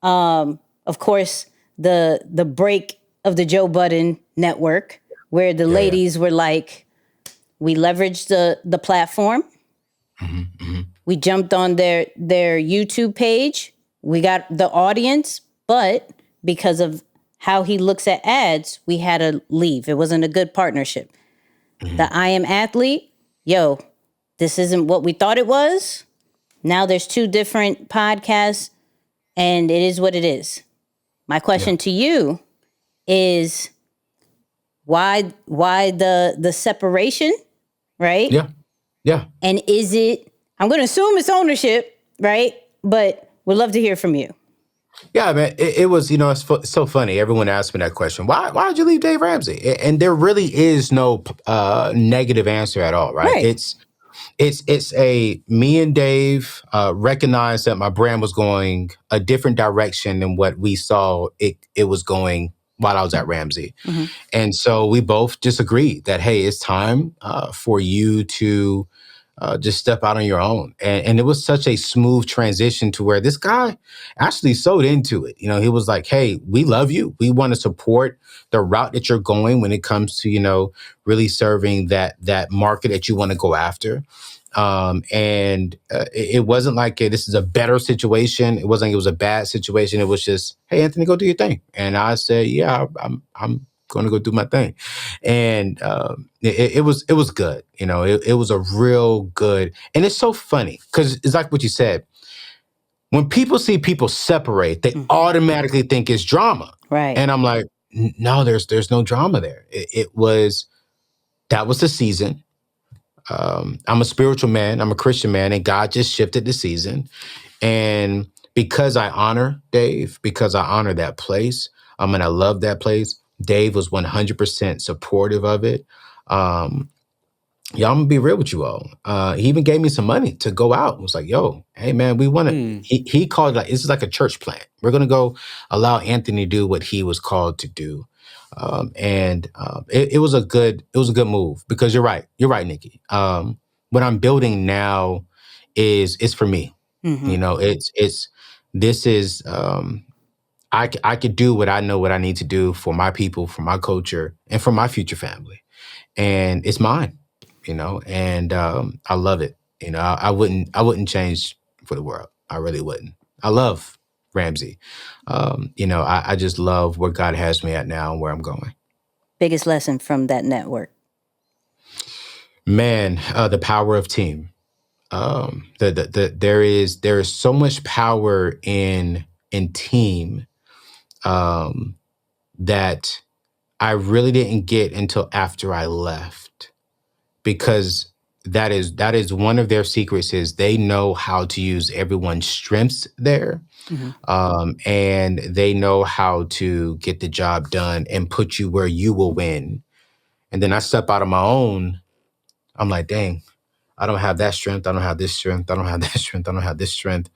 of course, the break of the Joe Budden network where the ladies were like, we leveraged the platform. We jumped on their YouTube page. We got the audience, but because of how he looks at ads, we had to leave. It wasn't a good partnership. The I Am Athlete, yo, this isn't what we thought it was. Now there's 2 different podcasts, and it is what it is. My question to you is why the separation, right? Yeah. And is it, I'm going to assume it's ownership, right? But we'd love to hear from you. Yeah, man, it was, it's so funny. Everyone asked me that question. Why did you leave Dave Ramsey? And there really is no negative answer at all, right? It's a me and Dave recognized that my brand was going a different direction than what we saw it was going while I was at Ramsey. And so we both just agreed that, hey, it's time for you to just step out on your own. And it was such a smooth transition to where this guy actually sewed into it. You know, he was like, hey, we love you. We want to support the route that you're going when it comes to, you know, really serving that market that you want to go after. It wasn't like this is a better situation. It wasn't like it was a bad situation. It was just, hey, Anthony, go do your thing. And I said, yeah, I'm going to go do my thing. And it was good. You know, it was a real good. And it's so funny because it's like what you said. When people see people separate, they automatically think it's drama. Right. And I'm like, no, there's no drama there. That was the season. I'm a spiritual man. I'm a Christian man. And God just shifted the season. And because I honor Dave, because I honor that place, and I love that place, Dave was 100% supportive of it. Yeah, I'm gonna be real with you all. He even gave me some money to go out. It was like, yo, hey man, we want to. He called it like this is like a church plant. We're gonna go allow Anthony to do what he was called to do. It was a good move because you're right, Nikki. What I'm building now is for me. You know, this is I could do what I know what I need to do for my people, for my culture, and for my future family, and it's mine. You know, and I love it. You know, I wouldn't change for the world. I really wouldn't. I love Ramsey. You know, I just love where God has me at now and where I'm going. Biggest lesson from that network? Man, the power of team. There is so much power in team that I really didn't get until after I left, because that is one of their secrets is they know how to use everyone's strengths there. And they know how to get the job done and put you where you will win. And then I step out on my own. I'm like, dang, I don't have that strength. I don't have this strength. I don't have that strength. I don't have this strength.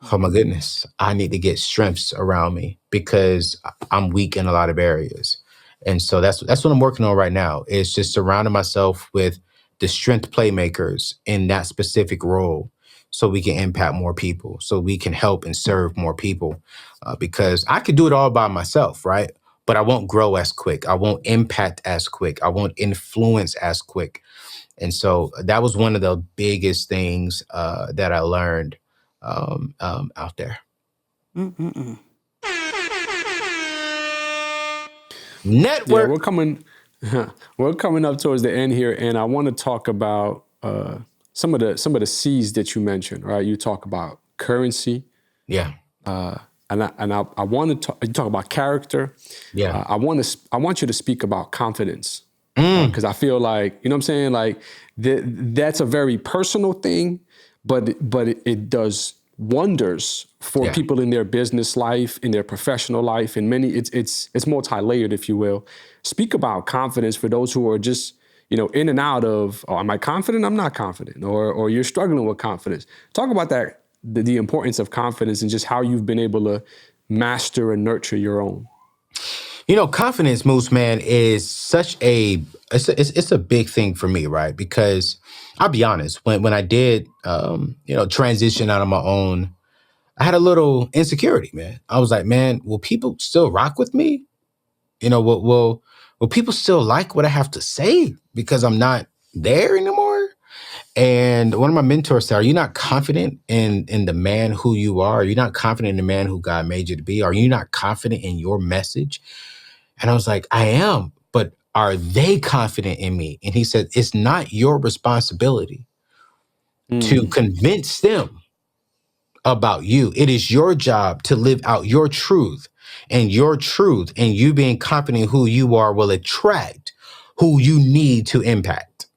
Oh my goodness. I need to get strengths around me because I'm weak in a lot of areas. And so that's what I'm working on right now, is just surrounding myself with the strength playmakers in that specific role so we can impact more people, so we can help and serve more people. Because I could do it all by myself, right? But I won't grow as quick. I won't impact as quick. I won't influence as quick. And so that was one of the biggest things that I learned out there. Network. Yeah, we're coming up towards the end here, and I want to talk about some of the C's that you mentioned. Right, you talk about currency. Yeah. And I want to talk about character. Yeah. I want you to speak about confidence, because I feel like, you know what I'm saying, like that's a very personal thing, but it does wonders for people in their business life, in their professional life, and it's multi-layered, if you will. Speak about confidence for those who are just, you know, in and out of, oh, am I confident? I'm not confident, or you're struggling with confidence. Talk about that, the importance of confidence, and just how you've been able to master and nurture your own. You know, confidence, Moose, man, is such it's a big thing for me, right? Because I'll be honest, when I did, transition out on my own, I had a little insecurity, man. I was like, man, will people still rock with me? You know, will people still like what I have to say because I'm not there anymore? And one of my mentors said, are you not confident in the man who you are? Are you not confident in the man who God made you to be? Are you not confident in your message? And I was like, I am, but are they confident in me? And he said, it's not your responsibility to convince them about you. It is your job to live out your truth, and you being confident in who you are will attract who you need to impact.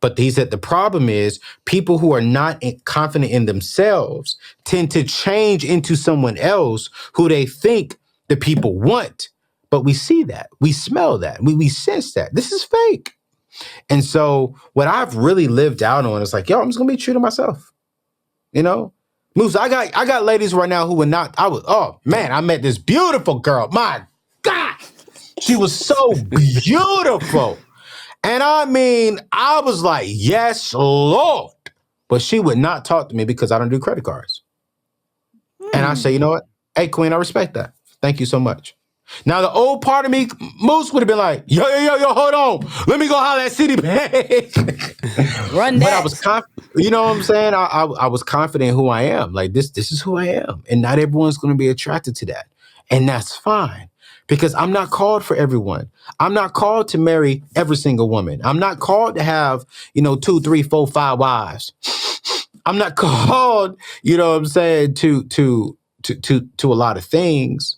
But he said the problem is people who are not confident in themselves tend to change into someone else who they think the people want. But we see that, we smell that, we sense that this is fake. And so what I've really lived out on is like, yo, I'm just gonna be true to myself. You know, Moose, I got ladies right now who would not. I met this beautiful girl. My God, she was so beautiful. And I mean, I was like, yes, Lord. But she would not talk to me because I don't do credit cards. And I say, you know what? Hey, Queen, I respect that. Thank you so much. Now, the old part of me, Moose, would have been like, yo, hold on. Let me go holler at Citibank. Run But that. I was confident. You know what I'm saying? I was confident in who I am. Like, this is who I am. And not everyone's going to be attracted to that. And that's fine. Because I'm not called for everyone. I'm not called to marry every single woman. I'm not called to have, 2, 3, 4, 5 wives. I'm not called, you know what I'm saying, to a lot of things.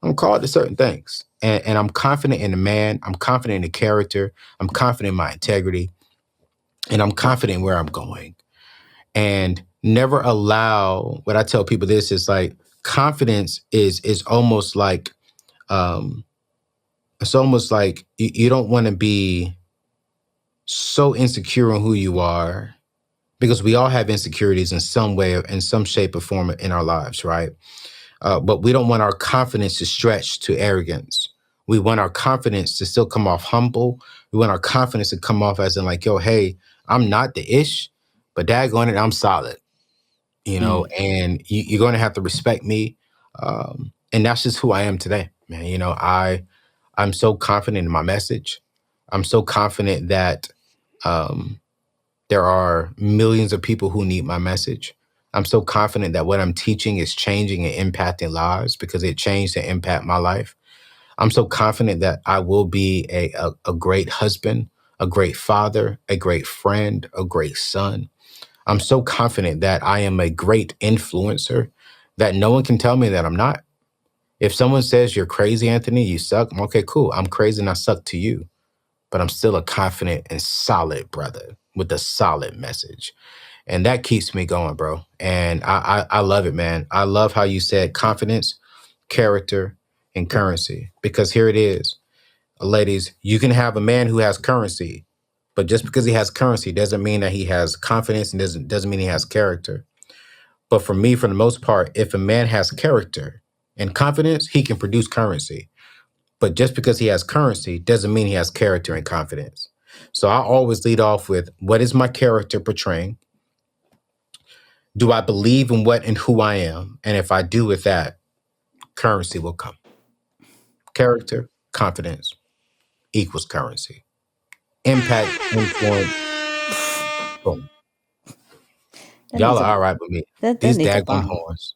I'm called to certain things. And I'm confident in the man. I'm confident in the character. I'm confident in my integrity. And I'm confident in where I'm going. And never allow, what I tell people this is like, confidence is almost like, it's almost like you don't want to be so insecure on who you are, because we all have insecurities in some way, in some shape or form in our lives, right? But we don't want our confidence to stretch to arrogance. We want our confidence to still come off humble. We want our confidence to come off as in like, yo, hey, I'm not the ish, but daggone it, I'm solid, and you're going to have to respect me. And that's just who I am today, man. I'm so confident in my message. I'm so confident that there are millions of people who need my message. I'm so confident that what I'm teaching is changing and impacting lives because it changed and impact my life. I'm so confident that I will be a great husband, a great father, a great friend, a great son. I'm so confident that I am a great influencer, that no one can tell me that I'm not. If someone says you're crazy, Anthony, you suck, okay, cool. I'm crazy and I suck to you, but I'm still a confident and solid brother with a solid message. And that keeps me going, bro. And I love it, man. I love how you said confidence, character, and currency, because here it is. Ladies, you can have a man who has currency, but just because he has currency doesn't mean that he has confidence and doesn't mean he has character. But for me, for the most part, if a man has character and confidence, he can produce currency. But just because he has currency doesn't mean he has character and confidence. So I always lead off with, what is my character portraying? Do I believe in what and who I am? And if I do with that, currency will come. Character, confidence equals currency. Impact, influence, boom. That Y'all needs are a, all right with me. that These needs a daggone bomb. horns.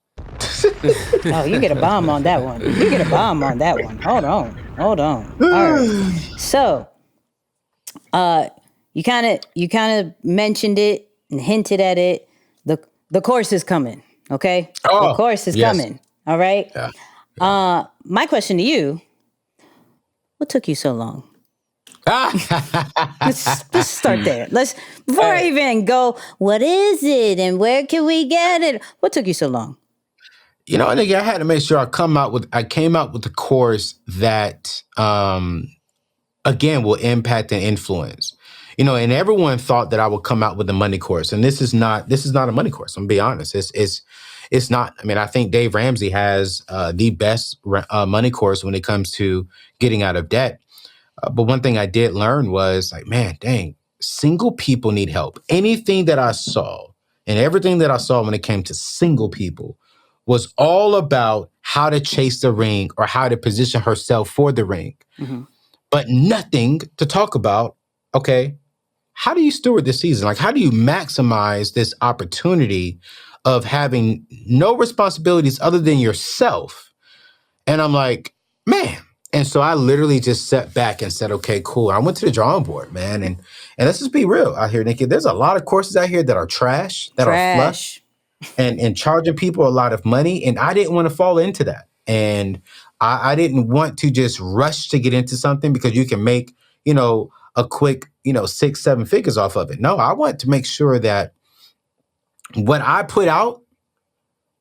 Oh, you get a bomb on that one. You get a bomb on that one. Hold on. All right. So, you kind of mentioned it and hinted at it. The course is coming. Okay, the Oh, course is yes. coming. All right. Yeah. My question to you: what took you so long? Let's start there. Before I even go, what is it and where can we get it? What took you so long? Nigga, I had to make sure I came out with the course that again will impact and influence. And everyone thought that I would come out with a money course. And this is not a money course. I'm gonna be honest. It's not. I mean, I think Dave Ramsey has the best money course when it comes to getting out of debt. But one thing I did learn was like, man, dang, single people need help. Anything that I saw and everything that I saw when it came to single people was all about how to chase the ring or how to position herself for the ring, but nothing to talk about, okay, how do you steward this season? Like, how do you maximize this opportunity of having no responsibilities other than yourself? And I'm like, man. And so I literally just sat back and said, okay, cool. I went to the drawing board, man. And let's just be real out here, Nicky. There's a lot of courses out here that are trash, that are fluff, and charging people a lot of money. And I didn't want to fall into that. And I didn't want to just rush to get into something because you can make, a quick, 6, 7 figures off of it. No, I want to make sure that what I put out,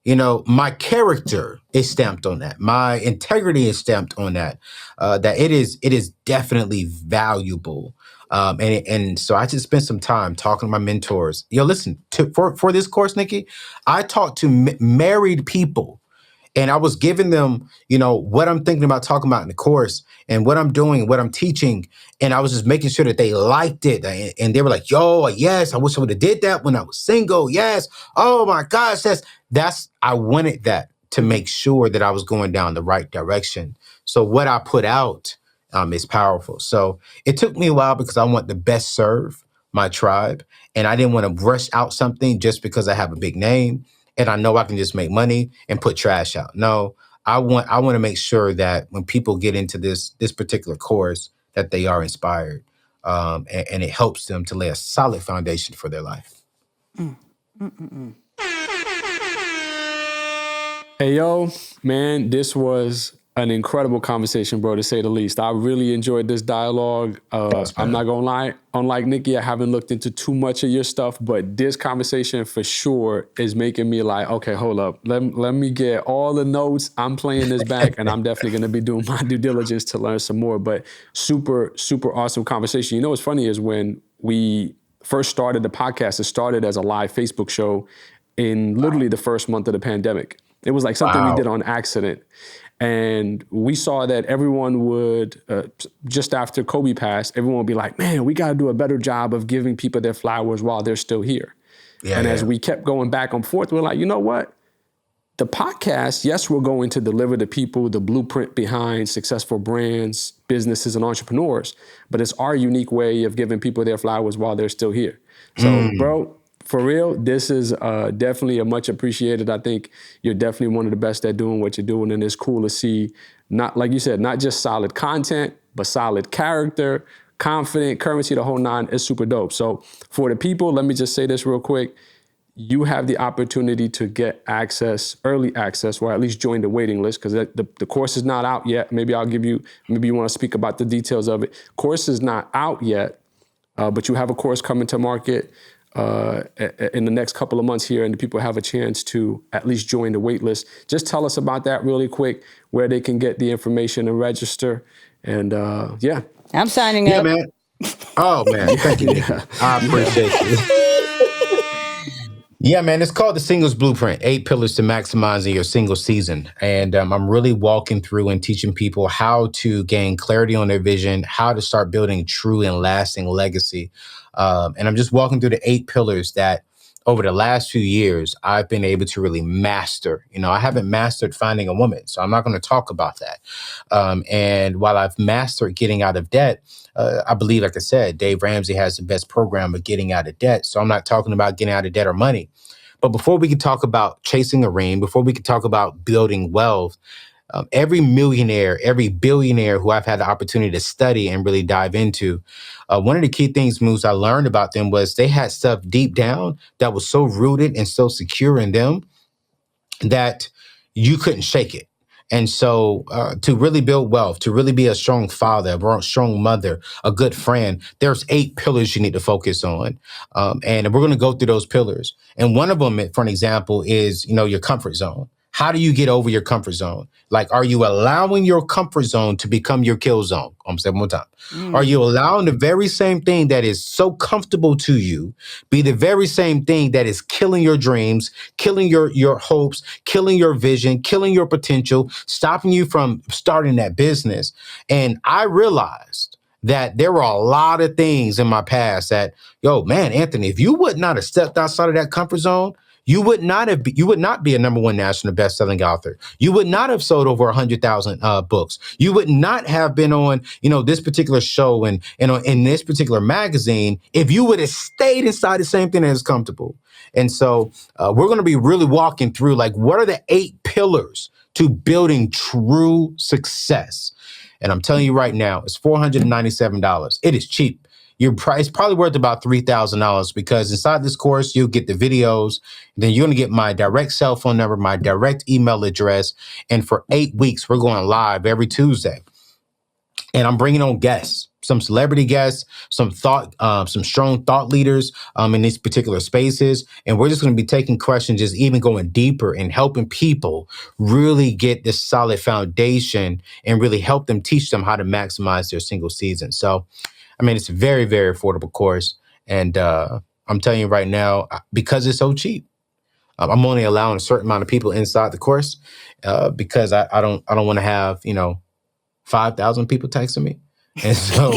my character is stamped on that. My integrity is stamped on that. That it is definitely valuable. And so I just spent some time talking to my mentors. Listen, for this course, Nicky, I talked to married people. And I was giving them, what I'm thinking about talking about in the course and what I'm doing, what I'm teaching. And I was just making sure that they liked it. And they were like, yo, yes, I wish I would have did that when I was single. Yes. Oh my gosh. I wanted that to make sure that I was going down the right direction. So what I put out is powerful. So it took me a while because I want to best serve my tribe. And I didn't want to rush out something just because I have a big name and I know I can just make money and put trash out. No, I want to make sure that when people get into this particular course, that they are inspired, and it helps them to lay a solid foundation for their life. Hey, yo, man, this was an incredible conversation, bro, to say the least. I really enjoyed this dialogue. I'm not going to lie. Unlike Nicky, I haven't looked into too much of your stuff, but this conversation for sure is making me like, okay, hold up. Let me get all the notes. I'm playing this back, and I'm definitely going to be doing my due diligence to learn some more. But super, super awesome conversation. You know what's funny is when we first started the podcast, it started as a live Facebook show in literally the first month of the pandemic. It was like something we did on accident. And we saw that everyone would, just after Kobe passed, everyone would be like, man, we got to do a better job of giving people their flowers while they're still here. As we kept going back and forth, we're like, you know what? The podcast, yes, we're going to deliver to people the blueprint behind successful brands, businesses, and entrepreneurs, but it's our unique way of giving people their flowers while they're still here. So, bro, for real, this is definitely a much appreciated. I think you're definitely one of the best at doing what you're doing, and it's cool to see, not like you said, not just solid content, but solid character, confident, currency, the whole nine. Is super dope. So for the people, let me just say this real quick. You have the opportunity to get access, early access, or at least join the waiting list, because the course is not out yet. Maybe you want to speak about the details of it. Course is not out yet, but you have a course coming to market in the next couple of months here, and the people have a chance to at least join the wait list. Just tell us about that really quick, where they can get the information and register. And yeah. I'm signing up. Man. Oh, man. Thank you. I appreciate you. Yeah, man, it's called the Singles Blueprint, 8 Pillars to Maximizing Your Single Season. And I'm really walking through and teaching people how to gain clarity on their vision, how to start building true and lasting legacy. And I'm just walking through the 8 pillars that over the last few years, I've been able to really master. I haven't mastered finding a woman, so I'm not going to talk about that. And while I've mastered getting out of debt, I believe, like I said, Dave Ramsey has the best program of getting out of debt. So I'm not talking about getting out of debt or money. But before we can talk about chasing a ring, before we can talk about building wealth, every millionaire, every billionaire who I've had the opportunity to study and really dive into, one of the key things, Moose, I learned about them was they had stuff deep down that was so rooted and so secure in them that you couldn't shake it. And so to really build wealth, to really be a strong father, a strong mother, a good friend, there's 8 pillars you need to focus on. And we're going to go through those pillars. And one of them, for an example, is, your comfort zone. How do you get over your comfort zone? Like, are you allowing your comfort zone to become your kill zone? I'm going to say it one more time. Are you allowing the very same thing that is so comfortable to you be the very same thing that is killing your dreams, killing your hopes, killing your vision, killing your potential, stopping you from starting that business? And I realized that there were a lot of things in my past that, man, Anthony, if you would not have stepped outside of that comfort zone, you would not be a #1 national best-selling author. You would not have sold over 100,000 books. You would not have been on, this particular show and in this particular magazine if you would have stayed inside the same thing that is comfortable. And so we're going to be really walking through, like, what are the 8 pillars to building true success? And I'm telling you right now, it's $497. It is cheap. Your price probably worth about $3,000 because inside this course, you'll get the videos. Then you're going to get my direct cell phone number, my direct email address. And for 8 weeks, we're going live every Tuesday. And I'm bringing on guests, some celebrity guests, some strong thought leaders in these particular spaces. And we're just going to be taking questions, just even going deeper and helping people really get this solid foundation and really help them, teach them how to maximize their single season. So, it's a very, very affordable course. And I'm telling you right now, because it's so cheap, I'm only allowing a certain amount of people inside the course because I don't want to have 5,000 people texting me, and so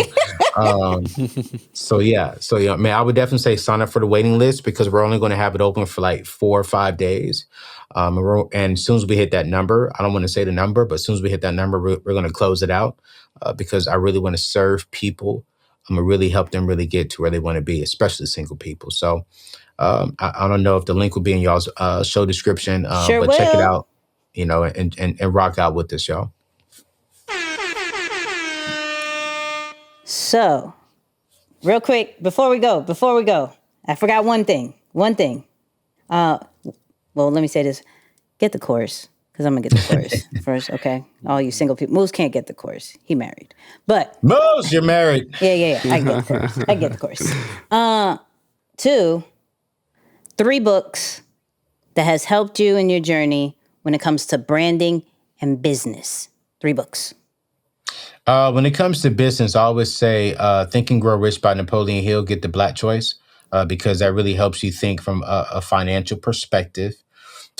man, I would definitely say sign up for the waiting list because we're only going to have it open for like 4 or 5 days. And as soon as we hit that number, I don't want to say the number, but as soon as we hit that number, we're going to close it out because I really want to serve people. I'm going to really help them really get to where they want to be, especially single people. So I don't know if the link will be in y'all's show description, Sure but check it will. out, and rock out with this, y'all. So, real quick, before we go, I forgot one thing. Well, let me say this. Get the course, because I'm going to get the course first, okay? All you single people. Moose can't get the course. He married. But... Moose, you're married. Yeah. I get the course. 2, 3 books that has helped you in your journey when it comes to branding and business. 3 books. When it comes to business, I always say Think and Grow Rich by Napoleon Hill, get the Black choice, because that really helps you think from a financial perspective.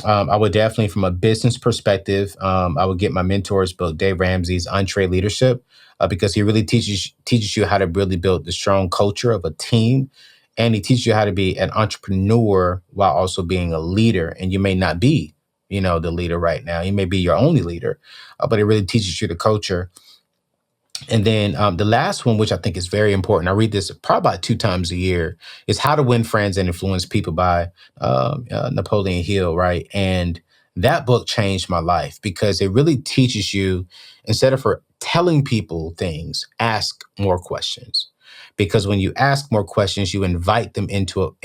I would definitely, from a business perspective, I would get my mentor's book, Dave Ramsey's EntreLeadership, because he really teaches you how to really build the strong culture of a team. And he teaches you how to be an entrepreneur while also being a leader. And you may not be, the leader right now. You may be your only leader, but it really teaches you the culture. And then the last one, which I think is very important, I read this probably about 2 times a year, is How to Win Friends and Influence People by Napoleon Hill, right? And that book changed my life because it really teaches you, instead of telling people things, ask more questions. Because when you ask more questions, you invite them into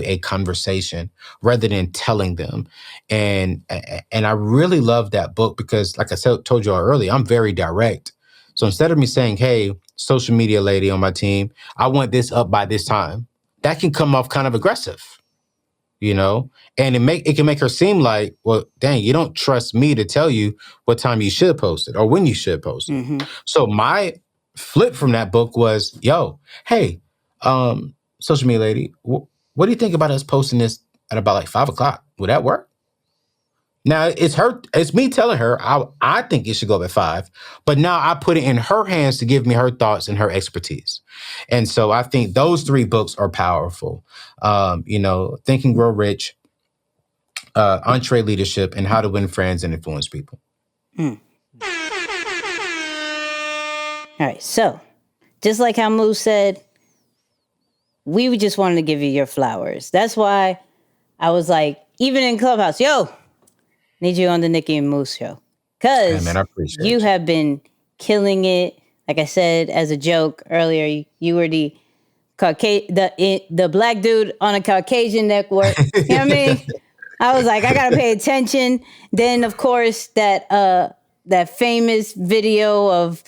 a conversation rather than telling them. And I really love that book because, like I told you all earlier, I'm very direct. So instead of me saying, hey, social media lady on my team, I want this up by this time, that can come off kind of aggressive, and it can make her seem like, well, dang, you don't trust me to tell you what time you should post it or when you should post it. Mm-hmm. So my flip from that book was, hey, social media lady, what do you think about us posting this at about like 5:00? Would that work? Now it's me telling her I think it should go up at 5, but now I put it in her hands to give me her thoughts and her expertise. And so I think those 3 books are powerful. Think and Grow Rich, EntreLeadership, and How to Win Friends and Influence People. All right. So just like how Moose said, we just wanted to give you your flowers. That's why I was like, even in Clubhouse, need you on the Nicky and Moose show. Because you have been killing it. Like I said, as a joke earlier, you were the black dude on a Caucasian network. You know what I mean? I was like, I got to pay attention. Then, of course, that famous video of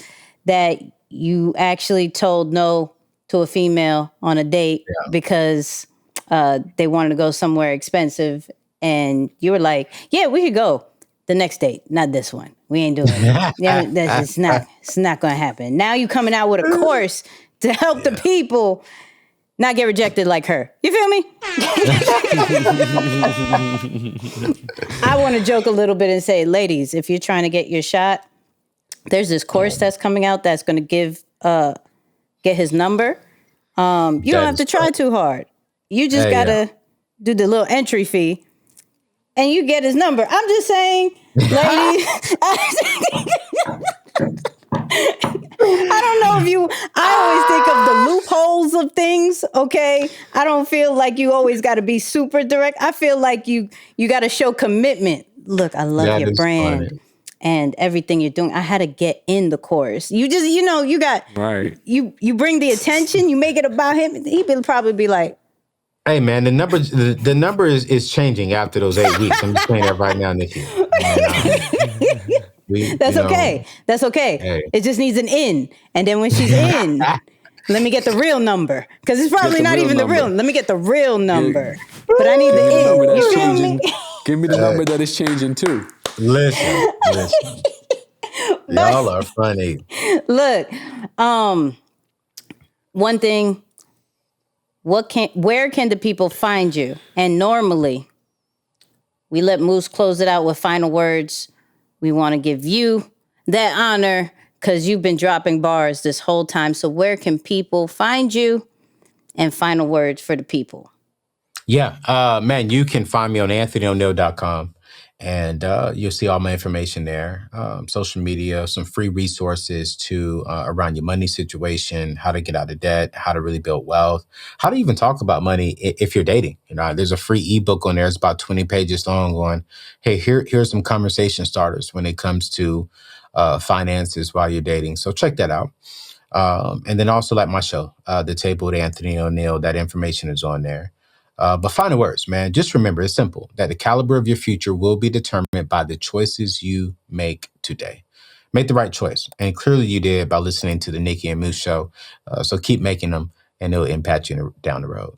that you actually told no to a female on a date because they wanted to go somewhere expensive. And you were like, yeah, we could go the next date, not this one. We ain't doing it. It's not going to happen. Now you coming out with a course to help the people not get rejected like her. You feel me? I want to joke a little bit and say, ladies, if you're trying to get your shot, there's this course that's coming out that's going to get his number. You don't have to try too hard. You just got to do the little entry fee. And you get his number. I'm just saying, ladies. I don't know if I always think of the loopholes of things, okay? I don't feel like you always got to be super direct. I feel like you got to show commitment. Look, I love your brand. Funny. And everything you're doing. I had to get in the course. You just, you got, right. You bring the attention, you make it about him. He would probably be like, hey man, the number is changing after those 8 weeks. I'm just saying that right now, Nicky. That's okay. That's okay. Hey. It just needs an in. And then when she's in, let me get the real number. Because it's probably not even the real. Let me get the real number. Yeah. But I need the in. Number that's changing. Give me the number that is changing too. Listen. Y'all are funny. Look, one thing. Where can the people find you? And normally, We let Moose close it out with final words. We want to give you that honor because you've been dropping bars this whole time. So where can people find you? And final words for the people. Yeah, man, you can find me on anthonyoneal.com, and you'll see all my information there. Social media, some free resources to around your money situation, how to get out of debt, how to really build wealth, how to even talk about money if you're dating. You know, there's a free ebook on there. It's about 20 pages long on, hey, here's some conversation starters when it comes to finances while you're dating. So check that out. And then also like my show, The Table with Anthony ONeal, that information is on there. But final words, man, just remember, it's simple, that the caliber of your future will be determined by the choices you make today. Make the right choice. And clearly you did by listening to the Nicky and Moose show. So keep making them and it'll impact you down the road.